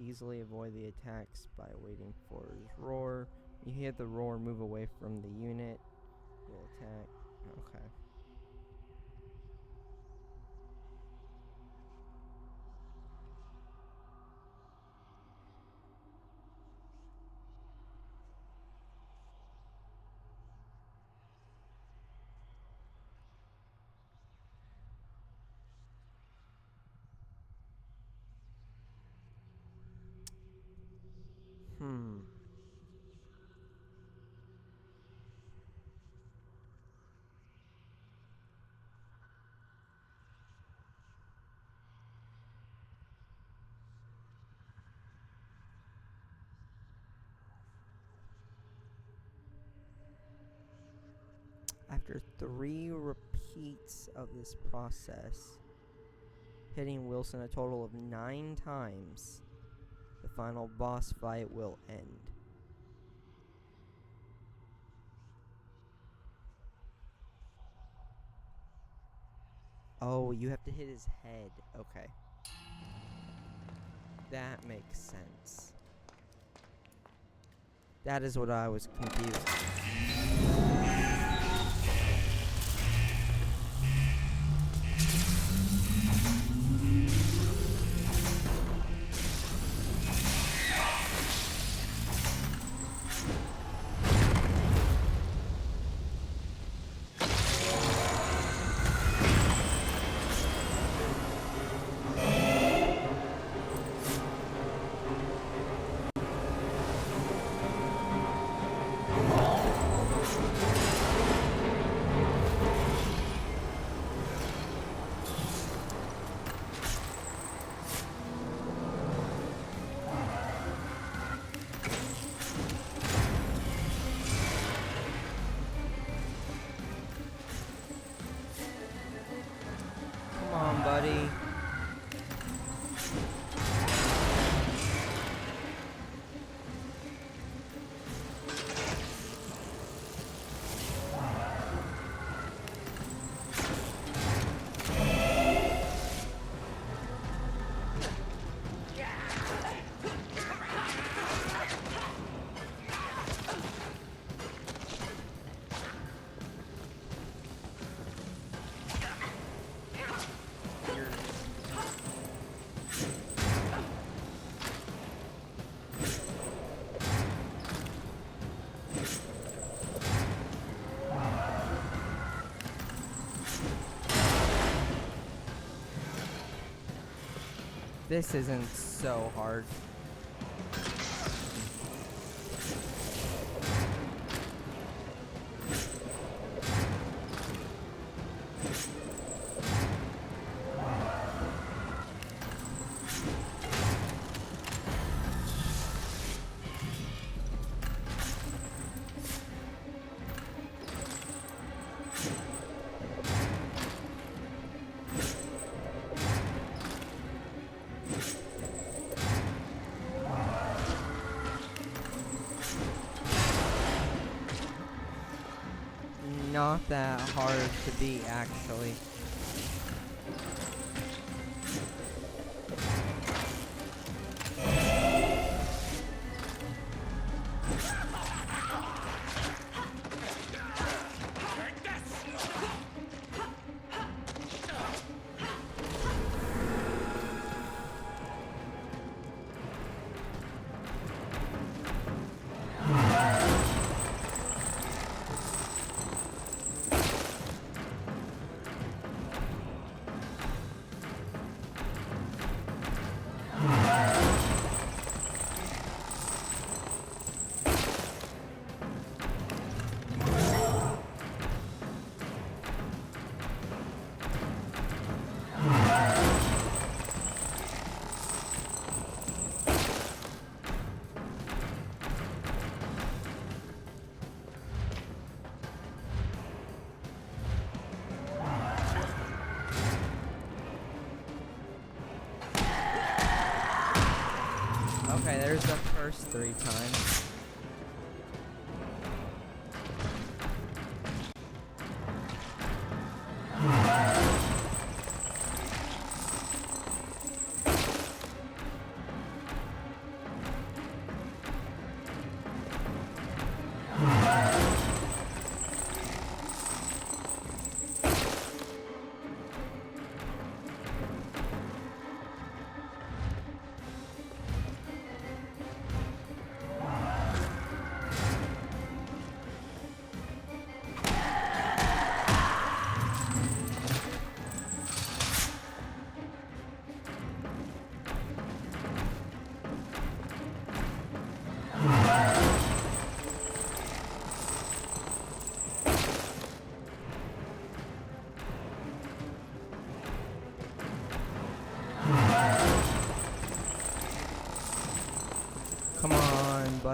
easily avoid the attacks by waiting for his roar. You hear the roar, move away from the unit. You'll attack. Okay. After 3 repeats of this process, hitting Wilson a total of 9 times, the final boss fight will end. Oh, you have to hit his head. Okay. That makes sense. That is what I was confused. Come on, buddy. This isn't so hard. Not that hard to beat, actually. Okay, there's the first 3 times.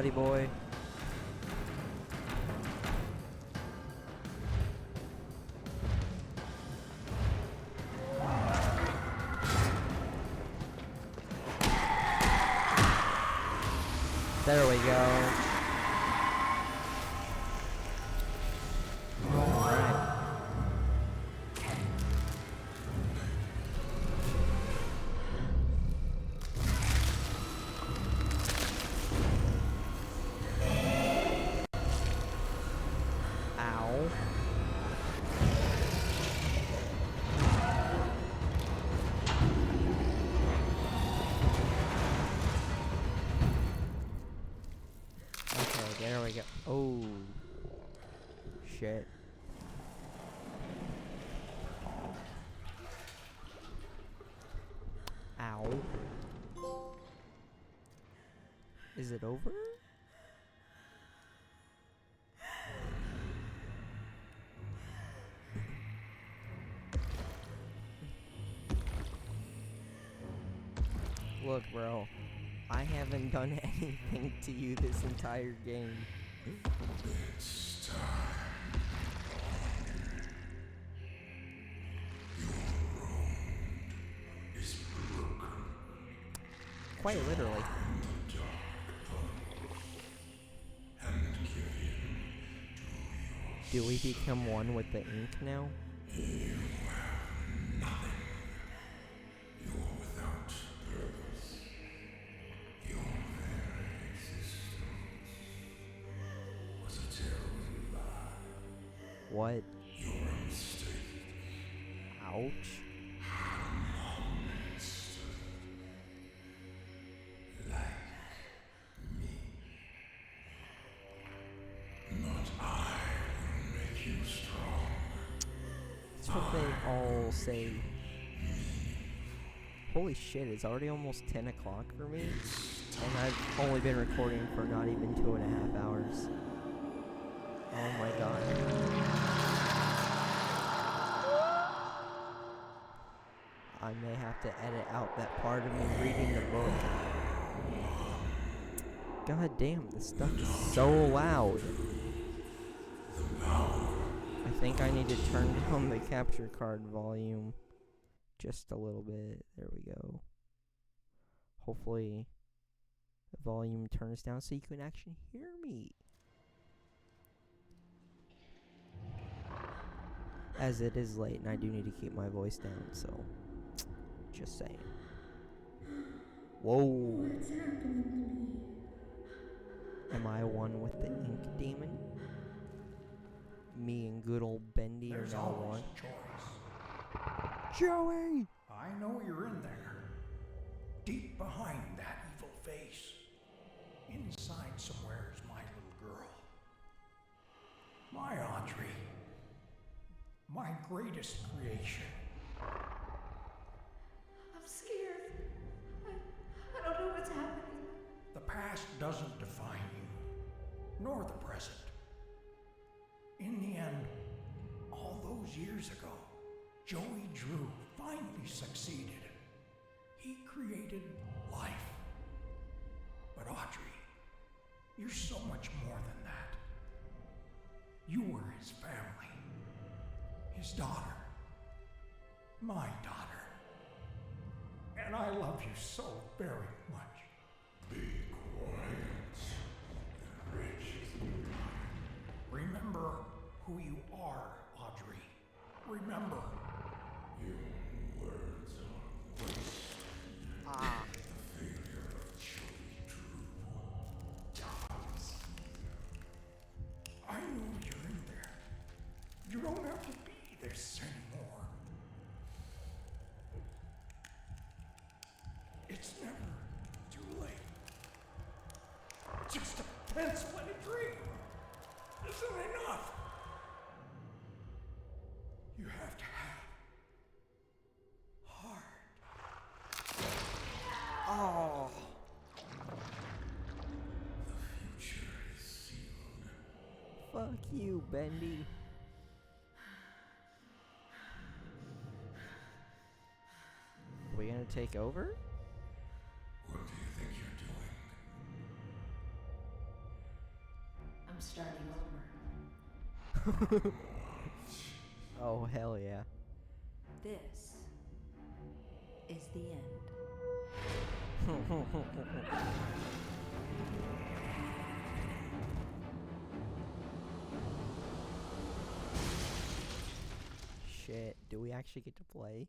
buddy boy. There we go. Alright. Ow. Okay, there we go. Oh. Shit. Ow. Is it over? Look, bro. I haven't done anything to you this entire game. It's time. Your road is broken. Quite literally. And give in to Do we become one with the ink now? you have nothing. You're without purpose. Your very existence was a terrible lie. What? You're a mistake. Ouch. Monster. Like me. Not I will make you strong. That's what they all say. Holy shit, it's already almost 10 o'clock for me. And I've only been recording for not even 2.5 hours. Oh my god. I may have to edit out that part of me reading the book. God damn, this stuff is so loud. I think I need to turn down the capture card volume just a little bit. There we go. Hopefully the volume turns down so you can actually hear me. As it is late and I do need to keep my voice down, so just saying. Whoa. What's happening to me? Am I one with the ink demon? Me and good old Bendy are now one. Choice. Joey! I know you're in there. Deep behind that evil face. Inside somewhere is my little girl. My Audrey. My greatest creation. I'm scared. I don't know what's happening. The past doesn't define you, nor the present. In the end, all those years ago, Joey Drew finally succeeded. He created life. But Audrey, you're so much more than that. You were his family, his daughter, my daughter. And I love you so very much. Be quiet, Rich. Remember who you are, Audrey. Remember. Your words are waste. Ah. The failure of Joey Drew. Dogs. I know you're in there. You don't have to be this anymore. It's never too late. Just a pencil and a dream isn't enough. You have to have heart. Oh. The future is sealed. Fuck you, Bendy. Are we gonna take over? What do you think you're doing? starting over. Oh, hell yeah. This is the end. Shit, do we actually get to play?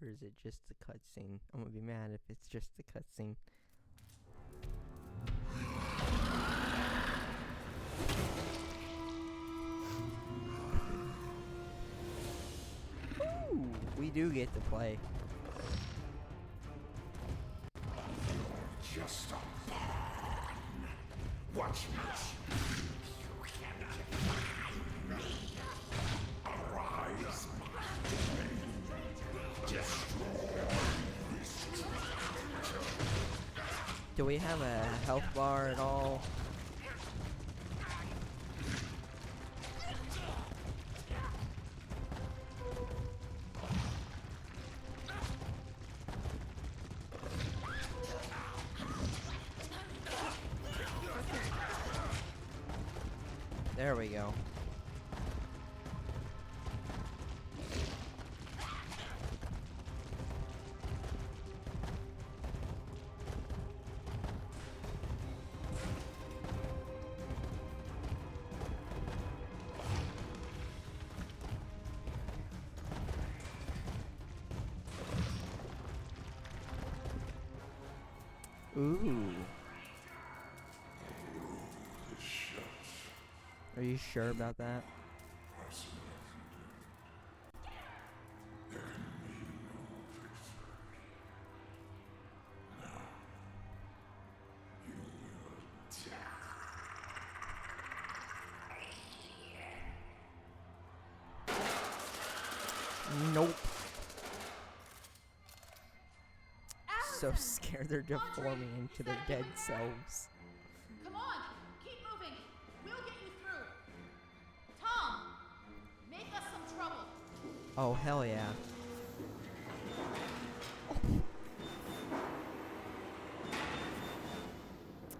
Or is it just the cutscene? I'm gonna be mad if it's just the cutscene. Ooh, we do get to play. Just a pawn. Watch me. You can't define me. Arise, my demon. Destroy this creature. Do we have a health bar at all? There we go. Ooh. Are you sure about that? Nope. So scared they're deforming into their dead selves. Come on, keep moving. We'll get you through. Tom, make us some trouble. Oh, hell yeah.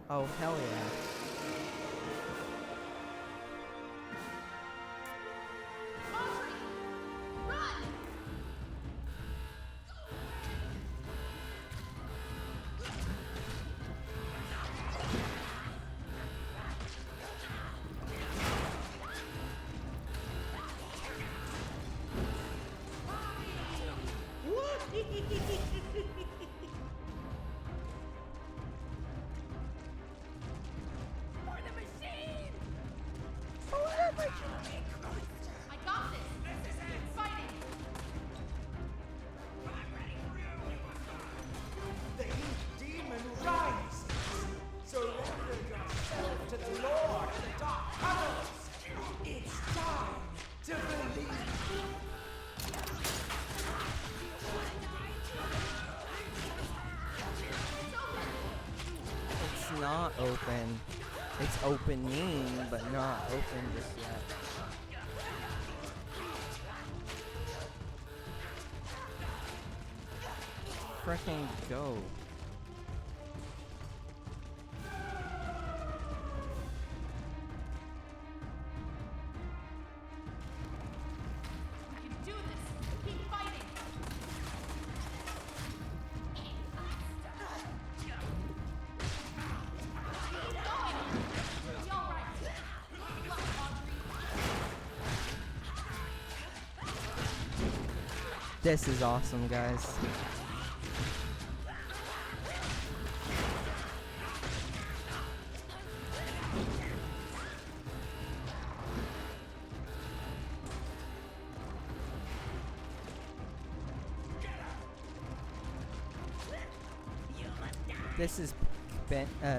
Oh, hell yeah. I got this. Keep fighting. The demon rises. Surrender yourself to the Lord of the Dark Tunnels. It's time to believe. It's not open. It's opening, but not open just yet. Freaking go. We can do this. Keep fighting. Keep going. You'll be all right. Good luck, Audrey. This is awesome, guys.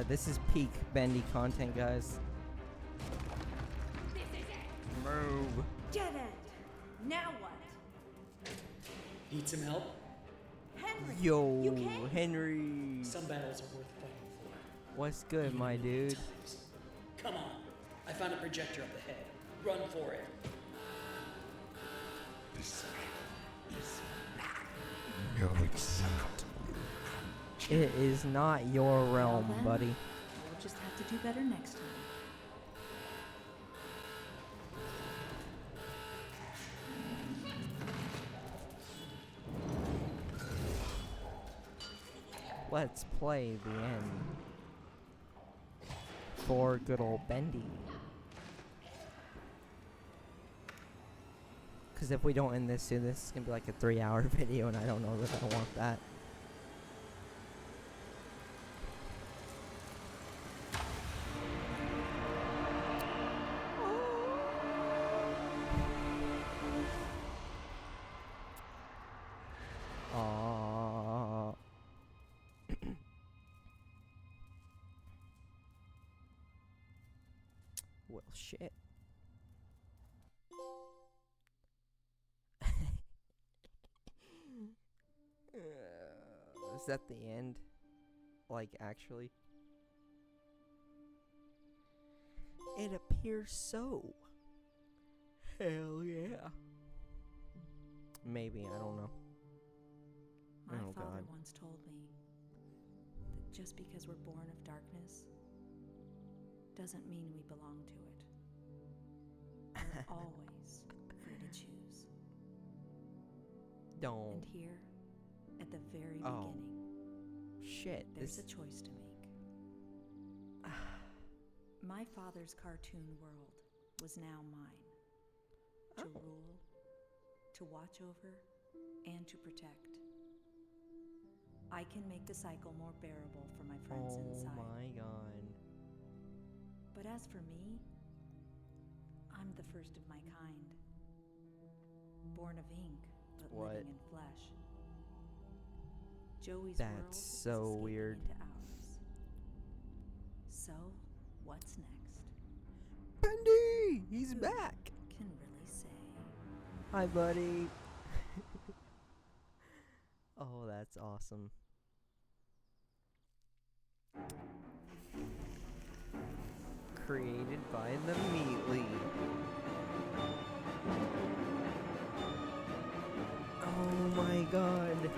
This is peak Bendy content, guys. Move. Dead end. Now what? Need some help? Henry. Yo, You came? Henry. Some battles are worth fighting for. What's good, my dude? Come on. I found a projector up ahead. Run for it. No, it's not. It is not your realm, Well then, buddy. have to do better next time. Let's play the end for good old Bendy. Because if we don't end this soon, this is going to be like a 3-hour video, and I don't know that I want that. Well, shit. Is that the end? Like, actually? It appears so. Hell yeah. Maybe, I don't know. My Oh, father God. once told me that just because we're born of darkness doesn't mean we belong to it. We're always free to choose. Don't. And here, at the very Oh. beginning, Shit. there's This. a choice to make. My father's cartoon world was now mine. To rule, to watch over, and to protect. I can make the cycle more bearable for my friends inside. Oh my god. But as for me, I'm the first of my kind. Born of ink, but living in flesh. Joey's world That's is so escaping weird. into ours. So, what's next? Bendy! He's back! Can really say. Hi, buddy. Oh, that's awesome. Created by the Meatly. Oh my god.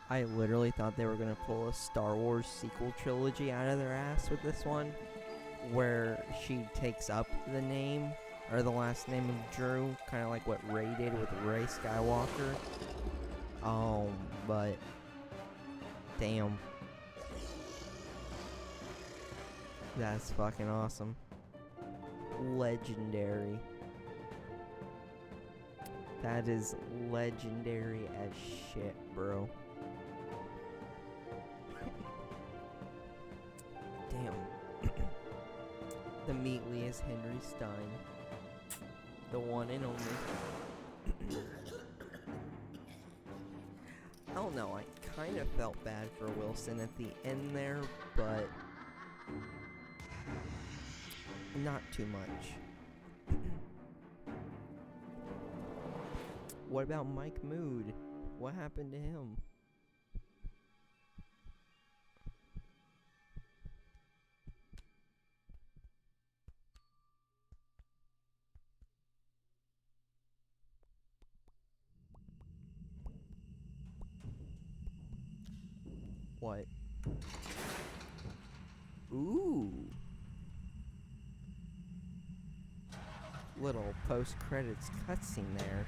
I literally thought they were gonna pull a Star Wars sequel trilogy out of their ass with this one, where she takes up the name, or the last name of Drew, kind of like what Rey did with Rey Skywalker. But damn. That's fucking awesome. Legendary. That is legendary as shit, bro. Damn. The Meatly is Henry Stein. The one and only. I don't know, I kind of felt bad for Wilson at the end there, but not too much. What about Mike Mood? What happened to him? What? Ooh. Little post-credits cutscene there.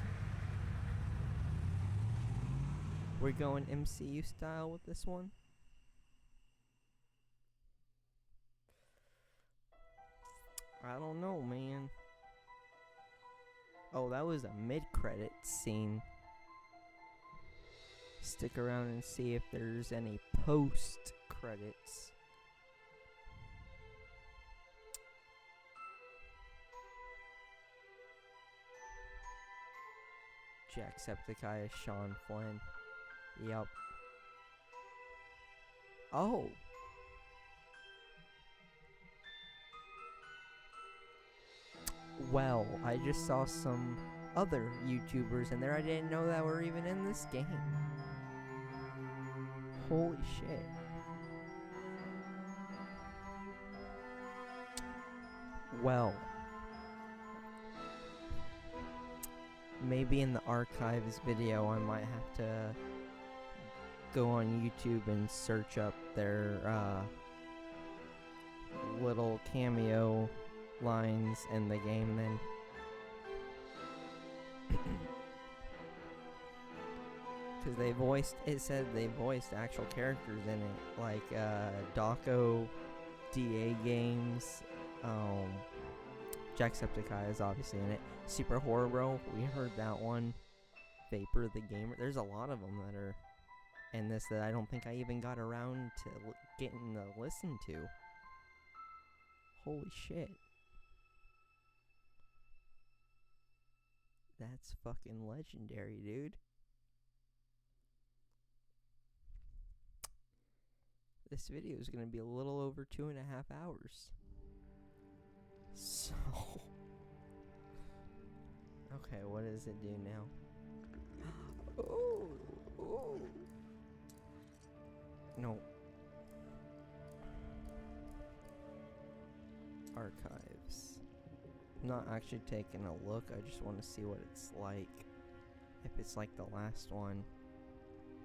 We're going MCU style with this one? I don't know, man. Oh, that was a mid-credit scene. Stick around and see if there's any post-credits. Jacksepticeye is Sean Flynn. Yep. Oh. Well, I just saw some other YouTubers in there I didn't know that were even in this game. Holy shit. Well, maybe in the archives video I might have to go on YouTube and search up their little cameo lines in the game then. Because it said they voiced actual characters in it, like Daco, DA Games, Jacksepticeye is obviously in it, Super Horror, we heard that one, Vapor the Gamer, there's a lot of them that are in this that I don't think I even got around to getting to listen to. Holy shit. That's fucking legendary, dude. This video is going to be a little over 2.5 hours. So... okay, what does it do now? Ooh, ooh. No. Archives. I'm not actually taking a look, I just want to see what it's like. If it's like the last one,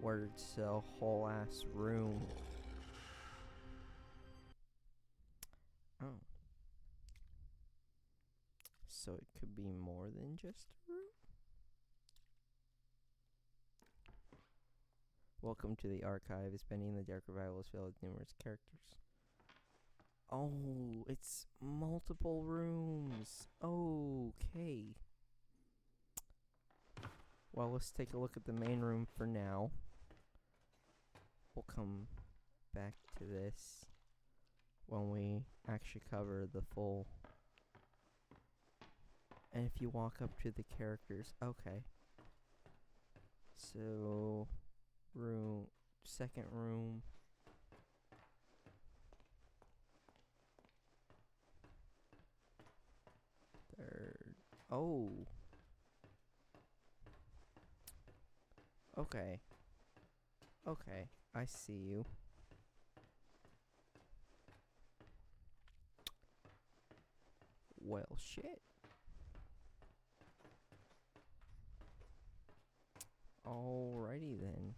where it's a whole ass room. Oh. So it could be more than just a room? Welcome to the archives. Bendy and the Dark Revival is filled with numerous characters. Oh, it's multiple rooms. Okay. Well, let's take a look at the main room for now. We'll come back to this when we actually cover the full. And if you walk up to the characters, okay. So, second room. Third. Oh. Okay. Okay, I see you. Well, shit. Alrighty then.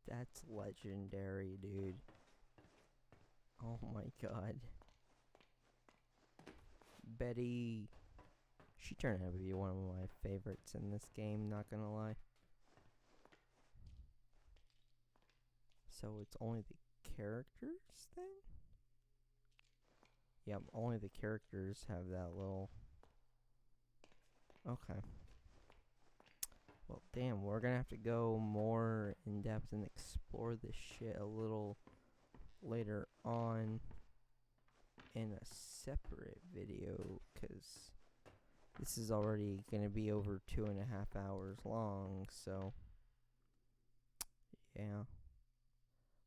That's legendary, dude. Oh my god. Betty. She turned out to be one of my favorites in this game, not gonna lie. So it's only the characters then? Yep, only the characters have that little... okay. Well, damn, we're gonna have to go more in depth and explore this shit a little later on in a separate video, because this is already gonna be over 2.5 hours long, so yeah.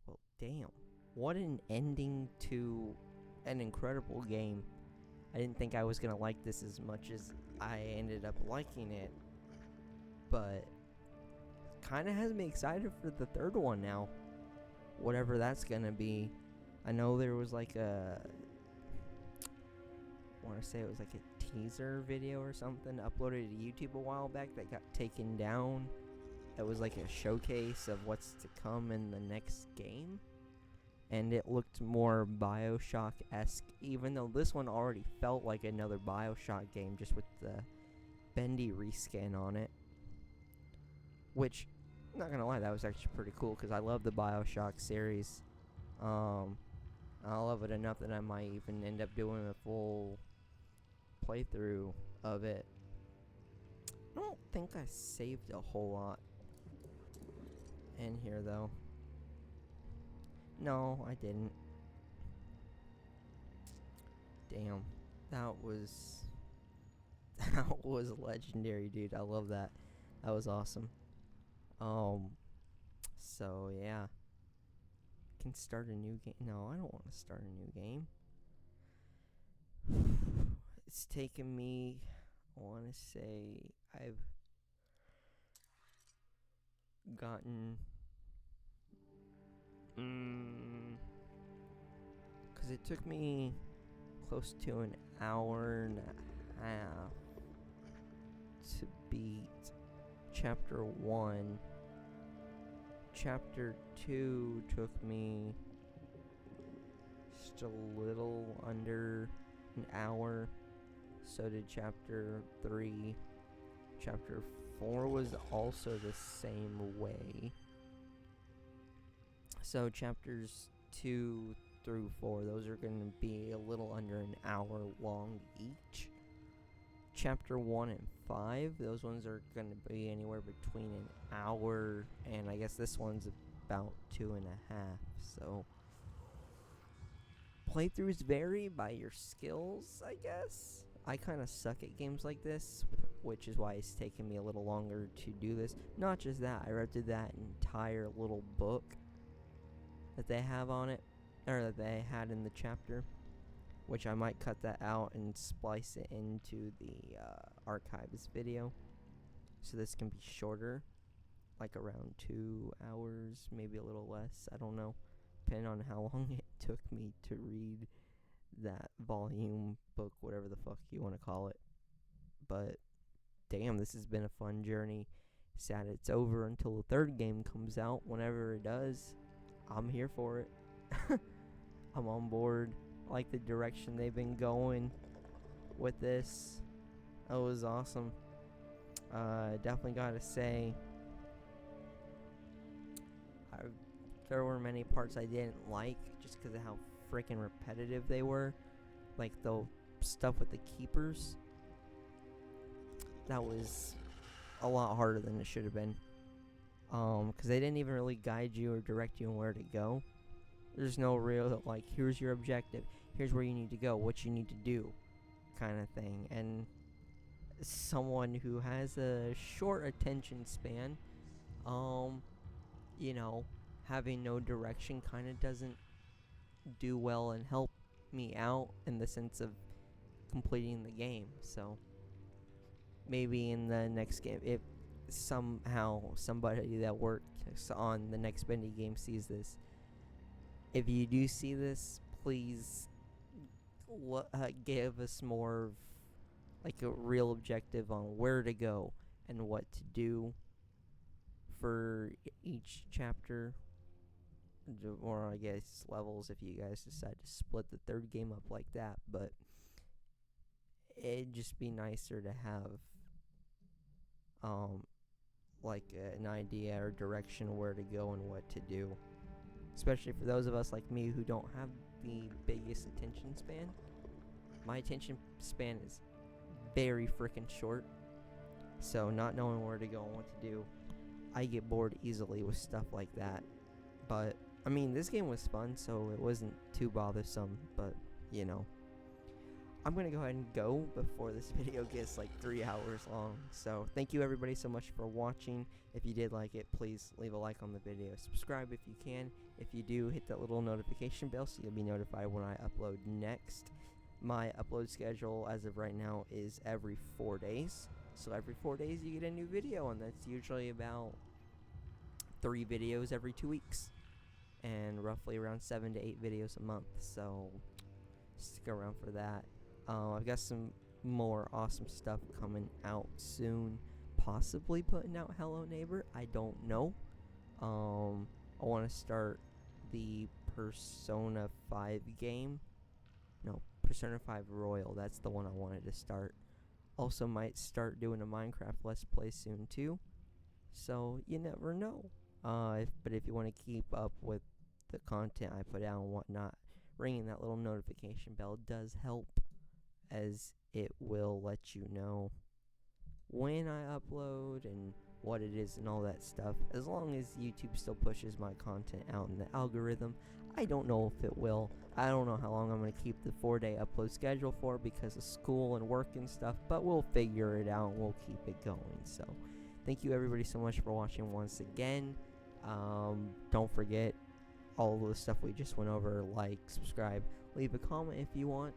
Well, damn, what an ending to an incredible game. I didn't think I was gonna like this as much as I ended up liking it, but kind of has me excited for the third one now, whatever that's gonna be. I know there was like a, I want to say it was like a teaser video or something uploaded to YouTube a while back that got taken down. It was like a showcase of what's to come in the next game, and it looked more BioShock-esque, even though this one already felt like another BioShock game, just with the Bendy reskin on it. Which, not gonna lie, that was actually pretty cool, because I love the BioShock series. I love it enough that I might even end up doing a full playthrough of it. I don't think I saved a whole lot in here, though. No, I didn't. Damn. That was legendary, dude. I love that. That was awesome. So yeah. Can start a new game. No, I don't want to start a new game. It's taken me, I want to say, I've gotten, because it took me close to an hour and a half to beat Chapter 1. Chapter 2 took me just a little under an hour. So did Chapter 3. Chapter 4 was also the same way. So Chapters 2 through 4, those are going to be a little under an hour long each. Chapter 1 and 5, those ones are going to be anywhere between an hour, and I guess this one's about 2.5. So playthroughs vary by your skills, I guess. I kind of suck at games like this, which is why it's taken me a little longer to do this. Not just that, I read through that entire little book that they have on it, or that they had in the chapter, which I might cut that out and splice it into the archives video, so this can be shorter, like around 2 hours, maybe a little less, I don't know, depending on how long it took me to read that volume, book, whatever the fuck you want to call it. But damn, this has been a fun journey. Sad it's over until the third game comes out. Whenever it does, I'm here for it. I'm on board. I like the direction they've been going with this. It was awesome. Definitely gotta say, there were many parts I didn't like just because of how freaking repetitive they were. Like the stuff with the keepers. That was a lot harder than it should have been. Because they didn't even really guide you or direct you on where to go. There's no real, like, here's your objective, here's where you need to go, what you need to do, kind of thing. And someone who has a short attention span, you know, having no direction kind of doesn't do well and help me out in the sense of completing the game. So maybe in the next game, if somehow somebody that worked on the next Bendy game sees this, if you do see this, please give us more of like a real objective on where to go and what to do for each chapter, or I guess levels if you guys decide to split the third game up like that. But it'd just be nicer to have like an idea or direction of where to go and what to do, especially for those of us like me who don't have the biggest attention span. My attention span is very freaking short, so not knowing where to go and what to do, I get bored easily with stuff like that. But I mean, this game was fun, so it wasn't too bothersome. But you know, I'm gonna go ahead and go before this video gets like 3 hours long. So thank you everybody so much for watching. If you did like it, please leave a like on the video, subscribe if you can. If you do, hit that little notification bell so you'll be notified when I upload next. My upload schedule as of right now is every 4 days. So every 4 days you get a new video, and that's usually about 3 videos every 2 weeks, and roughly around 7 to 8 videos a month. So stick around for that. I've got some more awesome stuff coming out soon, possibly putting out Hello Neighbor, I don't know. I want to start the Persona 5 game. No, Persona 5 Royal, that's the one I wanted to start. Also might start doing a Minecraft Let's Play soon too, so you never know. But if you want to keep up with the content I put out and whatnot, ringing that little notification bell does help, as it will let you know when I upload and what it is and all that stuff. As long as YouTube still pushes my content out in the algorithm. I don't know if it will. I don't know how long I'm going to keep the 4-day upload schedule for because of school and work and stuff, but we'll figure it out and we'll keep it going. So thank you everybody so much for watching once again. Don't forget all of the stuff we just went over. Like, subscribe, leave a comment if you want.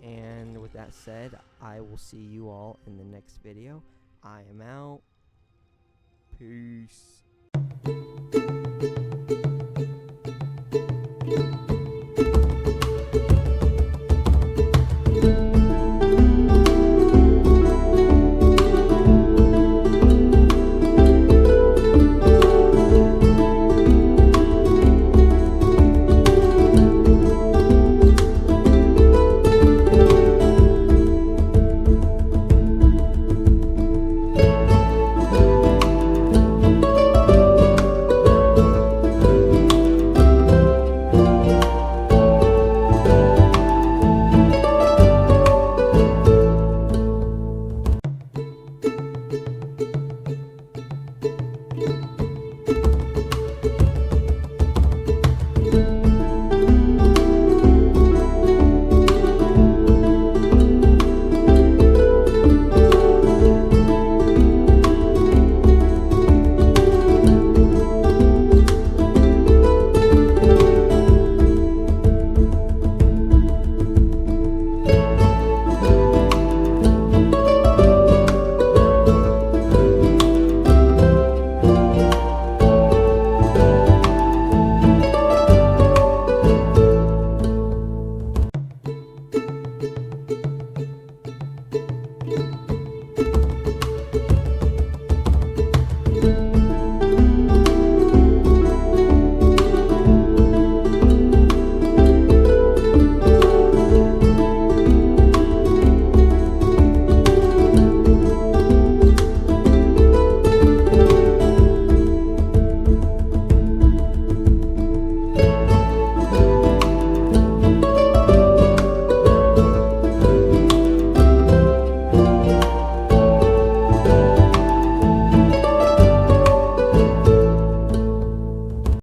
And with that said, I will see you all in the next video. I am out. Peace.